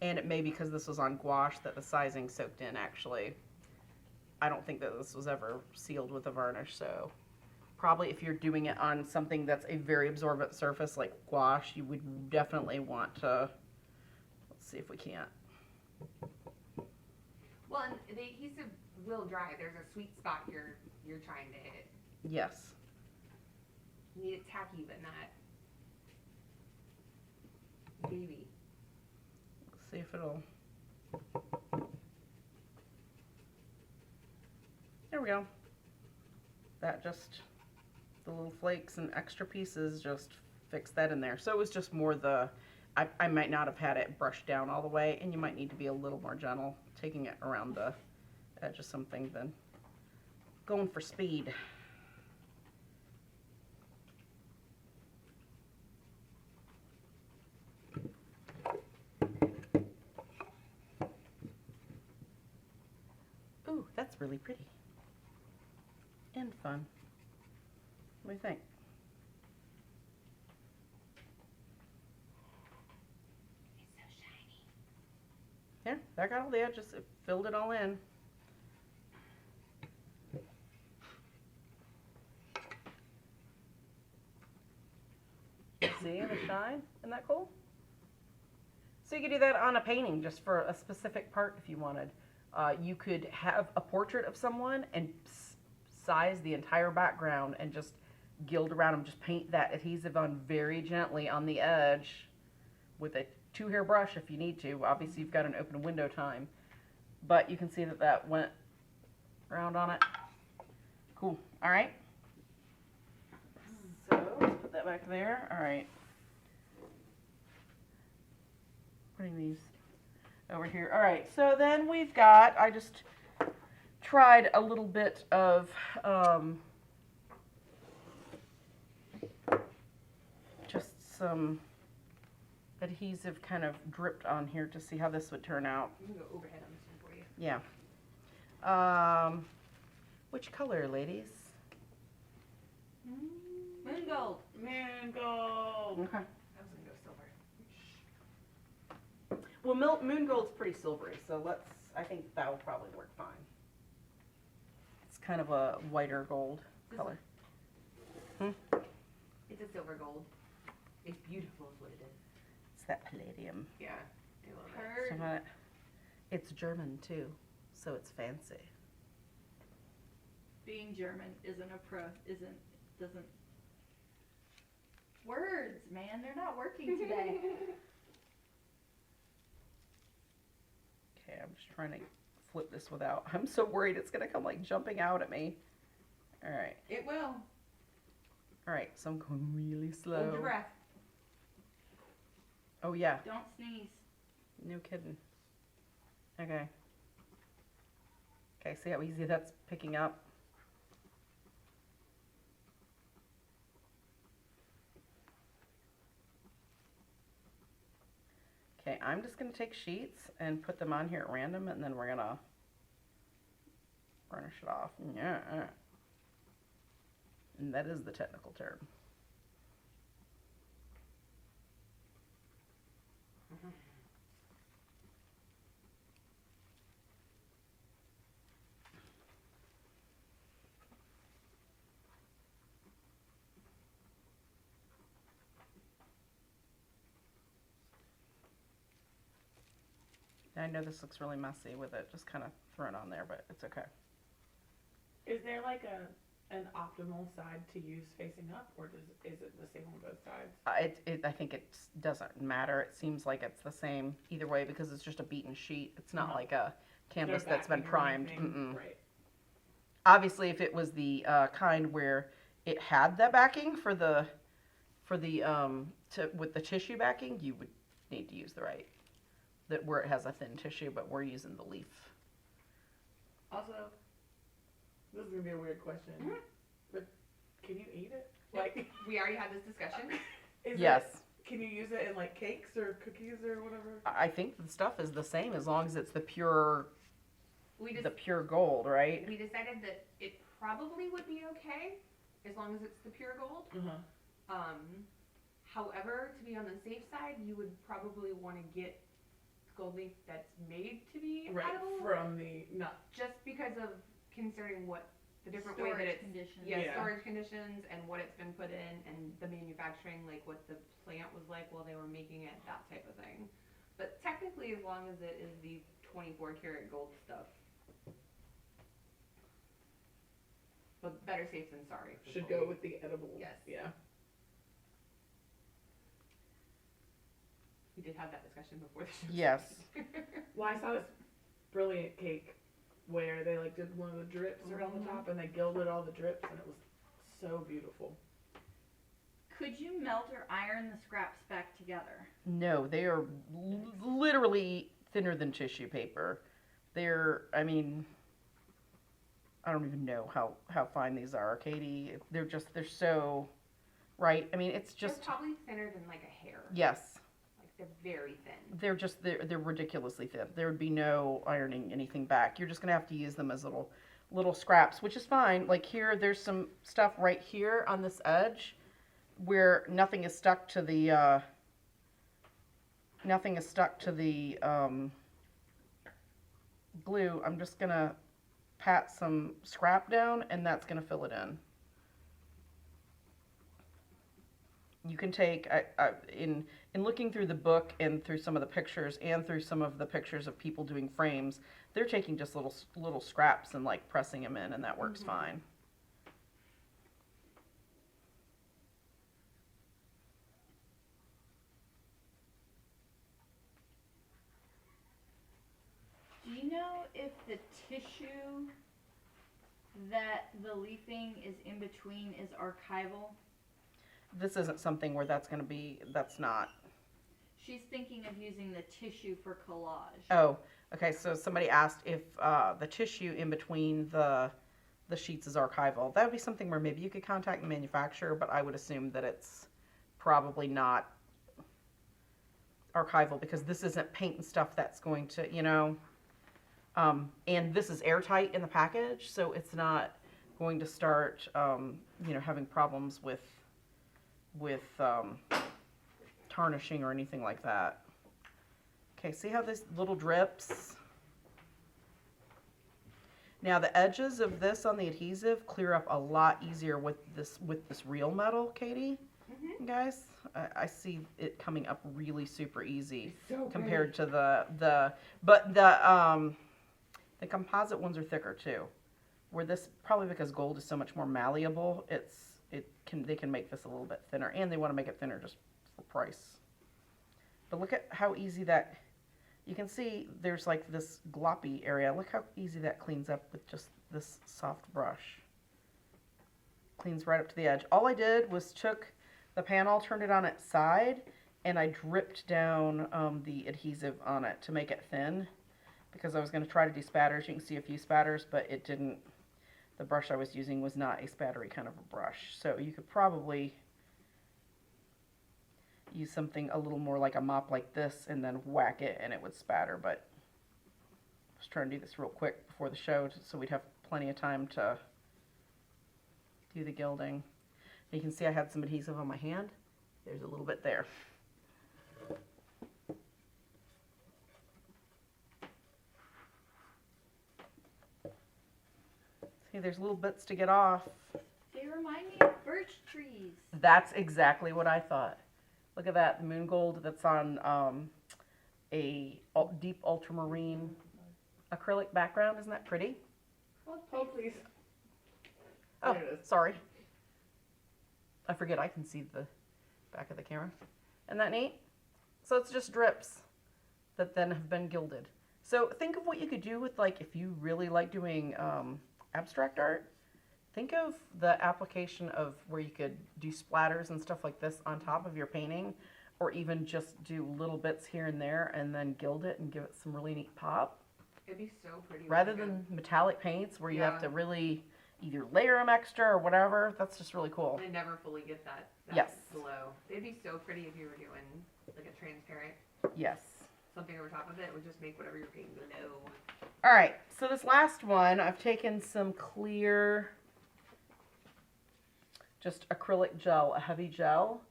And it may be because this was on gouache that the sizing soaked in actually. I don't think that this was ever sealed with a varnish, so probably if you're doing it on something that's a very absorbent surface like gouache, you would definitely want to, let's see if we can't. Well, and the adhesive will dry. There's a sweet spot you're trying to hit. Yes. You need it tacky, but not baby. Let's see if it'll. There we go. That just, the little flakes and extra pieces just fixed that in there. So it was just more the, I might not have had it brushed down all the way, and you might need to be a little more gentle taking it around the edge of something than going for speed. Ooh, that's really pretty. And fun. What do you think? It's so shiny. Yeah, that got all the edges. It filled it all in. See the shine? Isn't that cool? So you could do that on a painting just for a specific part if you wanted. You could have a portrait of someone and size the entire background and just gild around them. Just paint that adhesive on very gently on the edge with a 2-hair brush if you need to. Obviously you've got an open window time, but you can see that that went around on it. Cool. All right. So let's put that back there. All right. Putting these over here. All right. So then we've got, I just tried a little bit of just some adhesive kind of dripped on here to see how this would turn out. I'm gonna go overhead on this one for you. Yeah. Which color, ladies? Moon gold. Mango. Okay. I was gonna go silver. Well, moon gold's pretty silvery, so I think that would probably work fine. It's kind of a whiter gold color. It's a silver gold. It's beautiful is what it is. It's that palladium. Yeah, I love it. Heard. Some of it. It's German too, so it's fancy. Being German doesn't. Words, man, they're not working today. Okay, I'm just trying to flip this without. I'm so worried it's gonna come like jumping out at me. All right. It will. All right, so I'm going really slow. Hold your breath. Oh yeah, Don't sneeze. no kidding. Okay. Okay, see how easy that's picking up? Okay, I'm just going to take sheets and put them on here at random, and then we're going to varnish it off. Yeah. And that is the technical term. I know this looks really messy with it just kind of thrown on there, but it's okay. Is there like a an optimal side to use facing up, or is it the same on both sides? I think it doesn't matter. It seems like it's the same either way because it's just a beaten sheet. It's not like a canvas that's been primed. Right. Obviously, if it was the kind where it had that backing with the tissue backing, you would need to use the right, that where it has a thin tissue, but we're using the leaf. Also, this is gonna be a weird question, but can you eat it? Like, We already had this discussion. Yes. Can you use it in like cakes or cookies or whatever? I think the stuff is the same as long as it's the pure We just the pure gold, right? we decided that it probably would be okay as long as it's the pure gold. However, to be on the safe side, you would probably want to get gold leaf that's made to be edible, from the nut. just because of concerning what the different way that Storage it's conditions. Yeah. storage conditions and what it's been put in and the manufacturing, like what the plant was like while they were making it, that type of thing. But technically, as long as it is the 24 karat gold stuff. But better safe than sorry. for Should gold go leaf. with the edible. Yes. Yeah. We did have that discussion before the show. Yes. Well, I saw this brilliant cake where they like did one of the drips around the top and they gilded all the drips and it was so beautiful. Could you melt or iron the scraps back together? No, they are literally thinner than tissue paper. I mean, I don't even know how fine these are, Katie. They're so, right? I mean, it's They're just, probably thinner than like a hair. yes. Like they're very thin. They're ridiculously thin. There would be no ironing anything back. You're just gonna have to use them as little scraps, which is fine. Like here, there's some stuff right here on this edge where nothing is stuck to the glue. I'm just gonna pat some scrap down, and that's gonna fill it in. You can take in looking through the book and through some of the pictures and through some of the pictures of people doing frames, they're taking just little scraps and like pressing them in, and that works fine. Do you know if the tissue that the leafing is in between is archival? This isn't something where that's not. She's thinking of using the tissue for collage. Oh, okay. So somebody asked if the tissue in between the sheets is archival. That would be something where maybe you could contact the manufacturer, but I would assume that it's probably not archival because this isn't paint and stuff that's going to, and this is airtight in the package, so it's not going to start, having problems with tarnishing or anything like that. Okay, see how this little drips? Now the edges of this on the adhesive clear up a lot easier with this real metal, Katie. Guys, I see it coming up really super easy compared to the composite ones are thicker too. Where this, probably because gold is so much more malleable, they can make this a little bit thinner, and they want to make it thinner just for price. But look at how easy that, you can see there's like this gloppy area. Look how easy that cleans up with just this soft brush. Cleans right up to the edge. All I did was took the panel, turned it on its side, and I dripped down the adhesive on it to make it thin, because I was going to try to do spatters. You can see a few spatters, but it didn't. The brush I was using was not a spattery kind of a brush. So you could probably use something a little more like a mop like this and then whack it and it would spatter. But I was trying to do this real quick before the show so we'd have plenty of time to do the gilding. You can see I had some adhesive on my hand. There's a little bit there. See, there's little bits to get off. They remind me of birch trees. That's exactly what I thought. Look at that moon gold that's on a deep ultramarine acrylic background. Isn't that pretty? Oh, please. Oh, There it is. sorry. I forget I can see the back of the camera. Isn't that neat? So it's just drips that then have been gilded. So think of what you could do with, like, if you really like doing abstract art, think of the application of where you could do splatters and stuff like this on top of your painting, or even just do little bits here and there and then gild it and give it some really neat pop. It'd be so pretty. with Rather like a- than metallic paints where you have Yeah. to really either layer them extra or whatever. That's just really cool. I never fully get that Yes. glow. They'd be so pretty if you were doing like a transparent Yes. something over top of it. It would just make whatever you're painting glow. All right, so this last one, I've taken some clear, just acrylic gel, a heavy gel,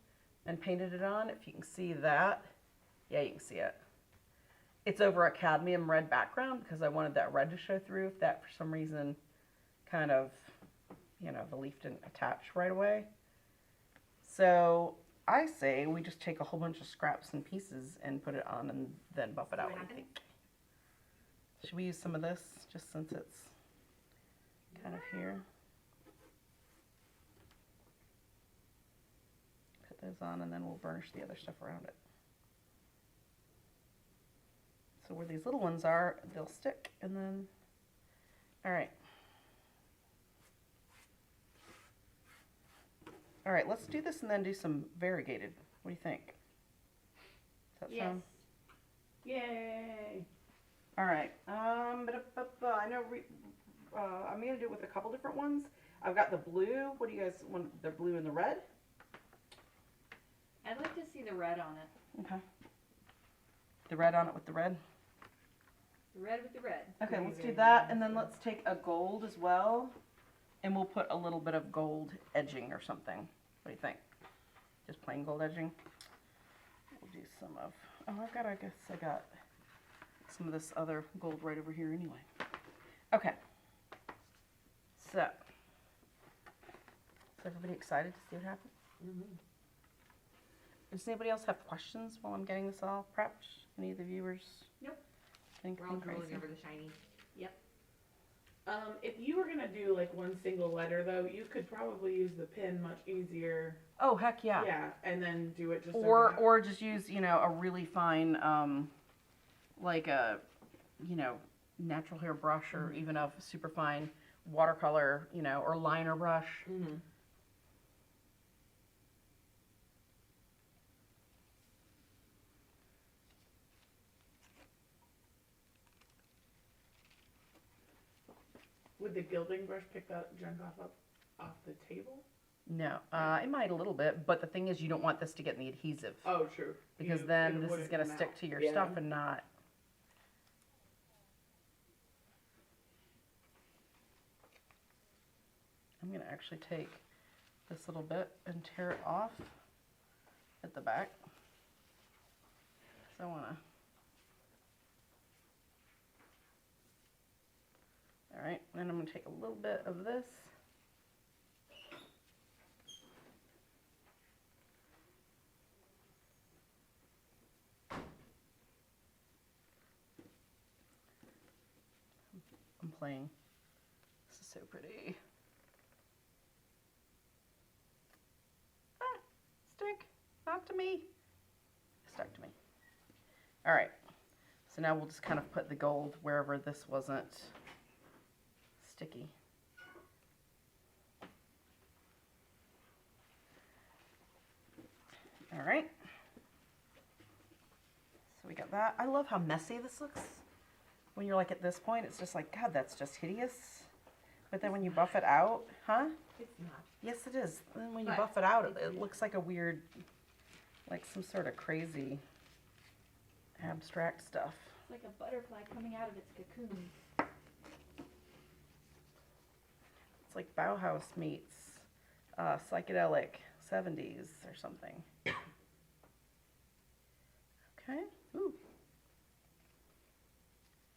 and painted it on. If you can see that, yeah, you can see it. It's over a cadmium red background because I wanted that red to show through. If that for some reason kind of, you know, the leaf didn't attach right away. So I say we just take a whole bunch of scraps and pieces and put it on and then buff it out. What do you think? Should we use some of this just since it's kind of here? Put those on and then we'll burnish the other stuff around it. So where these little ones are, they'll stick and then, all right. All right, let's do this and then do some variegated. What do you think? Does that Yes. sound? Yay! All right. I know I'm gonna do it with a couple different ones. I've got the blue. What do you guys want? The blue and the red. I'd like to see the red on it. Okay. The red on it with the red. The red with the red. Okay, let's do that, and then let's take a gold as well, and we'll put a little bit of gold edging or something. What do you think? Just plain gold edging. We'll do some of. Oh, I guess I got some of this other gold right over here anyway. Okay. So, is everybody excited to see what happens? Mm-hmm. Does anybody else have questions while I'm getting this all prepped? Any of the viewers? Nope. Think We're all crazy? drooling over the shiny. If you were gonna do like one single letter though, you could probably use the pen much easier. Oh, heck yeah. Yeah, and then do it just Or just use, you know, a really fine, like a, you know, natural hair brush or even a super fine watercolor, you know, or liner brush. Mm-hmm. Would the gilding brush pick that junk off the table? No, it might a little bit, but the thing is you don't want this to get in the adhesive Oh, true. because You- then it this is wouldn't going to come stick out. to your Yeah. stuff and not. I'm going to actually take this little bit and tear it off at the back. So I want to. All right, then I'm going to take a little bit of this. I'm playing. This is so pretty. Ah, stick. Not to me. Stuck to me. All right. So now we'll just kind of put the gold wherever this wasn't sticky. All right. So we got that. I love how messy this looks. When you're like at this point, it's just like, God, that's just hideous. But then when you buff it out, huh? It's not. Yes, it is. And then when you But buff it out, it looks like a weird, like some sort of crazy abstract stuff. It's like a butterfly coming out of its cocoon. It's like Bauhaus meets psychedelic 70s or something. Okay. Ooh.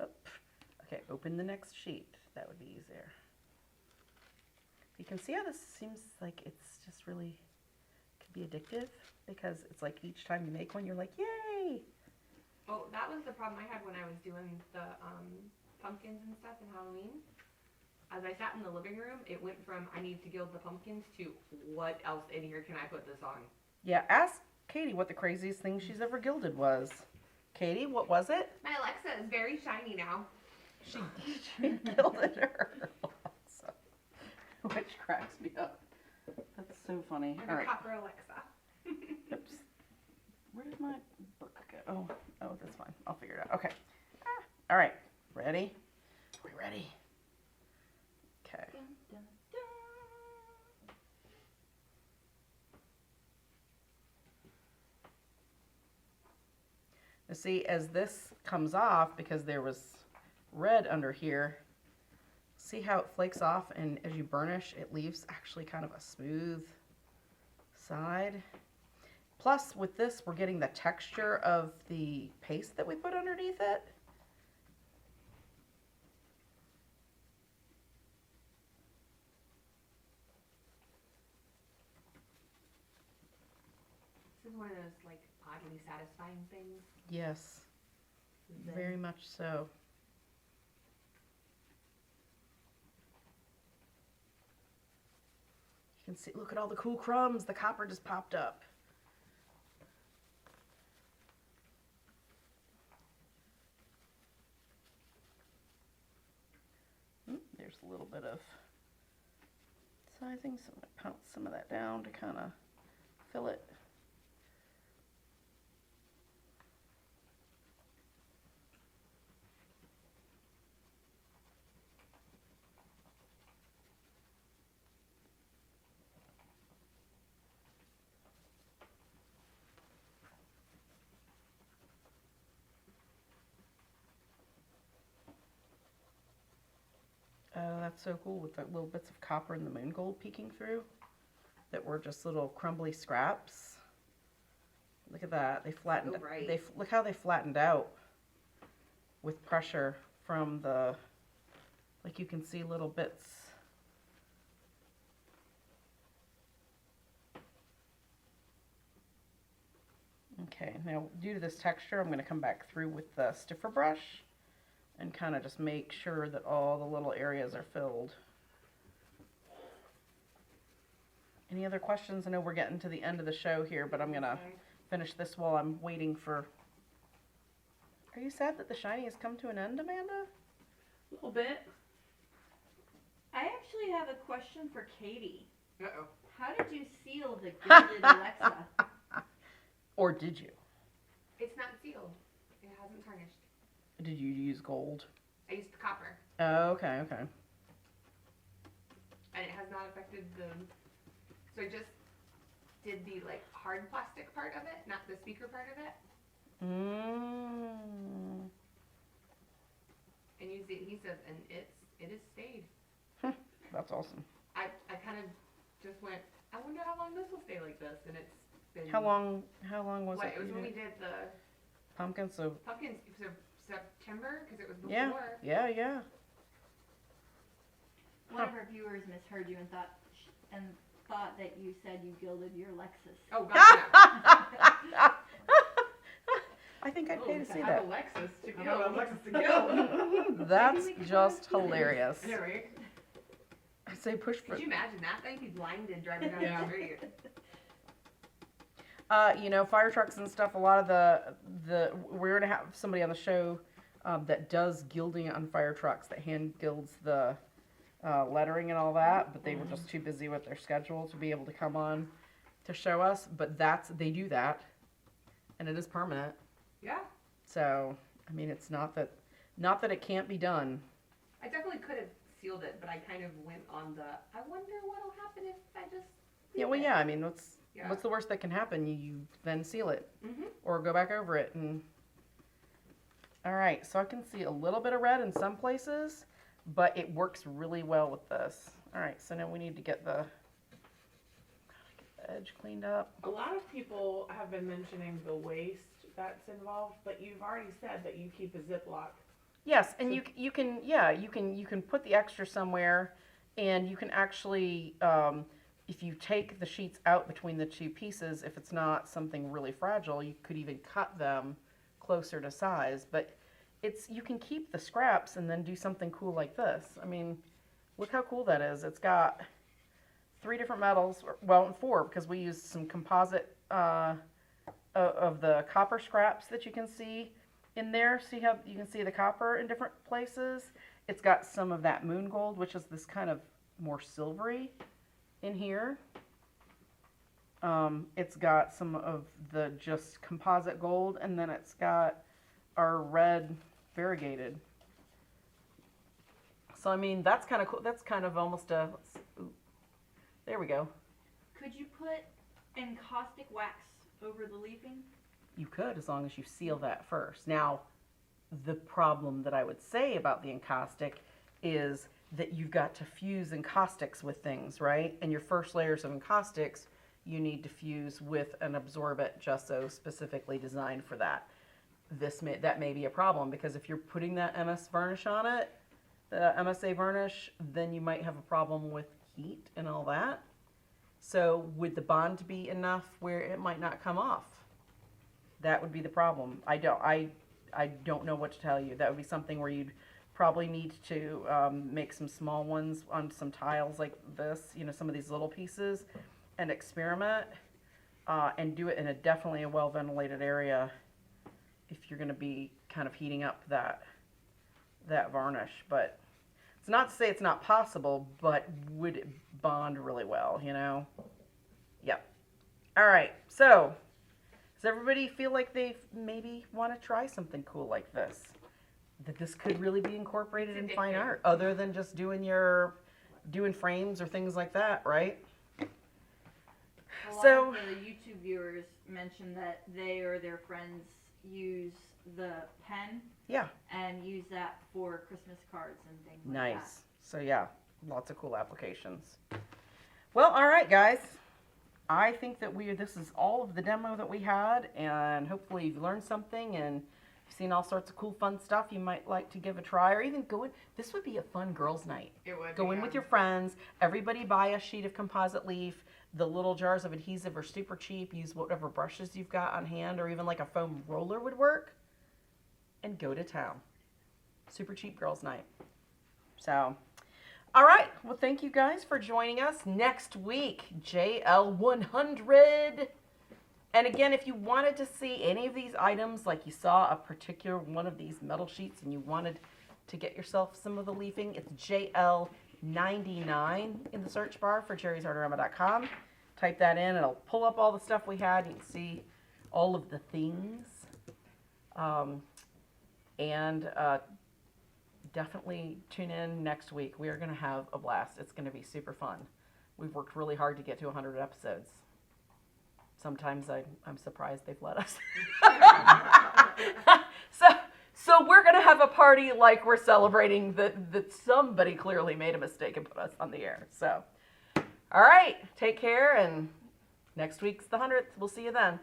Okay, open the next sheet. That would be easier. You can see how this seems like it's just really could be addictive because it's like each time you make one, you're like, yay! Oh, that was the problem I had when I was doing the pumpkins and stuff in Halloween. as I sat in the living room, it went from I need to gild the pumpkins to what else in here can I put this on? Yeah, ask Katie what the craziest thing she's ever gilded was. Katie, what was it? My Alexa is very shiny now. She gilded her. Which cracks me up. That's so funny. I'm All a right. copper Alexa. Oops. Where did my book go? Oh, that's fine. I'll figure it out. Okay. All right. Ready? Are we ready? Okay. Dun, dun, dun. Now see, as this comes off, because there was red under here, see how it flakes off, and as you burnish, it leaves actually kind of a smooth side. Plus, with this, we're getting the texture of the paste that we put underneath it. This is one of those like oddly satisfying things. Yes, Zen. very much so. You can see, look at all the cool crumbs. The copper just popped up. There's a little bit of sizing, so I'm going to pounce some of that down to kind of fill it. Oh, that's so cool with the little bits of copper and the moon gold peeking through that were just little crumbly scraps. Look at that. They flattened. So bright. Look how they flattened out with pressure from the, like you can see little bits. Okay, now due to this texture, I'm going to come back through with the stiffer brush and kind of just make sure that all the little areas are filled. Any other questions? I know we're getting to the end of the show here, but I'm going to finish this while I'm waiting for... Are you sad that the shiny has come to an end, Amanda? A little bit. I actually have a question for Katie. Uh-oh. How did you seal the gilded Alexa? Or did you? It's not sealed. It hasn't tarnished. Did you use gold? I used copper, Oh, okay, okay. and it has not affected the. So I just did the like hard plastic part of it, not the speaker part of it, Mm. and used the adhesive, and it has stayed. That's awesome. I kind of just went. I wonder how long this will stay like this, and it's been. How long was What it? it was you when we did? did the Pumpkin, so pumpkins. So September, because it was before. yeah, yeah. One of our viewers misheard you and thought that you said you gilded your Lexus. Oh gotcha. I think I'd pay to Oh, see have that. a Lexus to I have a gild. Lexus to gild. That's Maybe we can just do it. hilarious. Anyway, I say push for. Could you imagine that thing? Be blinded driving down Yeah. the street. You know, fire trucks and stuff. A lot of the we're gonna have somebody on the show that does gilding on fire trucks, that hand gilds the lettering and all that. But they were just too busy with their schedule to be able to come on to show us. But they do that, and it is permanent. Yeah. So I mean, it's not that it can't be done. I definitely could have sealed it, but I kind of went on the. I wonder what'll happen if I just. Yeah, well, yeah. I mean, what's Yeah. the worst that can happen? You then seal it Mhm. or go back over it. And all right, so I can see a little bit of red in some places, but it works really well with this. All right, so now we need to get the edge cleaned up. a lot of people have been mentioning the waste that's involved, but you've already said that you keep a Ziploc. Yes, and So- you can put the extra somewhere, and you can actually if you take the sheets out between the two pieces, if it's not something really fragile, you could even cut them closer to size. But you can keep the scraps and then do something cool like this. I mean, Look how cool that is. It's got 3 different metals, well, 4 because we used some composite of the copper scraps that you can see in there. See how you can see the copper in different places? It's got some of that moon gold, which is this kind of more silvery in here. It's got some of the just composite gold, and then it's got our red variegated. So, I mean, that's kind of cool. That's kind of almost a, there we go. Could you put encaustic wax over the leafing? You could, as long as you seal that first. Now, the problem that I would say about the encaustic is that you've got to fuse encaustics with things, right? And your first layers of encaustics, you need to fuse with an absorbent gesso specifically designed for that. That may be a problem, because if you're putting that MS varnish on it, the Msa Varnish, then you might have a problem with heat and all that. So would the bond be enough where it might not come off? That would be the problem. I don't know what to tell you. That would be something where you'd probably need to make some small ones on some tiles like this, you know, some of these little pieces, and experiment and do it in definitely a well ventilated area if you're going to be kind of heating up that varnish. But it's not to say it's not possible, but would it bond really well, you know? Yep. All right, so does everybody feel like they maybe want to try something cool like this? That this could really be incorporated in fine art, other than just doing frames or things like that, right? A lot So of the YouTube viewers mentioned that they or their friends use the pen. Yeah. And use that for Christmas cards and things like that. Nice. So yeah, lots of cool applications. Well, all right, guys. I think that this is all of the demo that we had, and hopefully you've learned something and you've seen all sorts of cool, fun stuff you might like to give a try, or even go in. This would be a fun girls' night. It would Go be, in with your friends. Everybody buy a sheet of composite leaf. The little jars of adhesive are super cheap. Use whatever brushes you've got on hand, or even like a foam roller would work. And go to town. Super cheap girls' night. So, all right. Well, thank you guys for joining us. Next week, JL100. And again, if you wanted to see any of these items, like you saw a particular one of these metal sheets and you wanted to get yourself some of the leafing, it's JL99 in the search bar for jerrysartorama.com. Type that in, it'll pull up all the stuff we had. You can see all of the things. And definitely tune in next week. We are going to have a blast. It's going to be super fun. We've worked really hard to get to 100 episodes. Sometimes I'm surprised they've let us. So we're going to have a party like we're celebrating that somebody clearly made a mistake and put us on the air. So, all right, take care, and next week's the 100th. We'll see you then.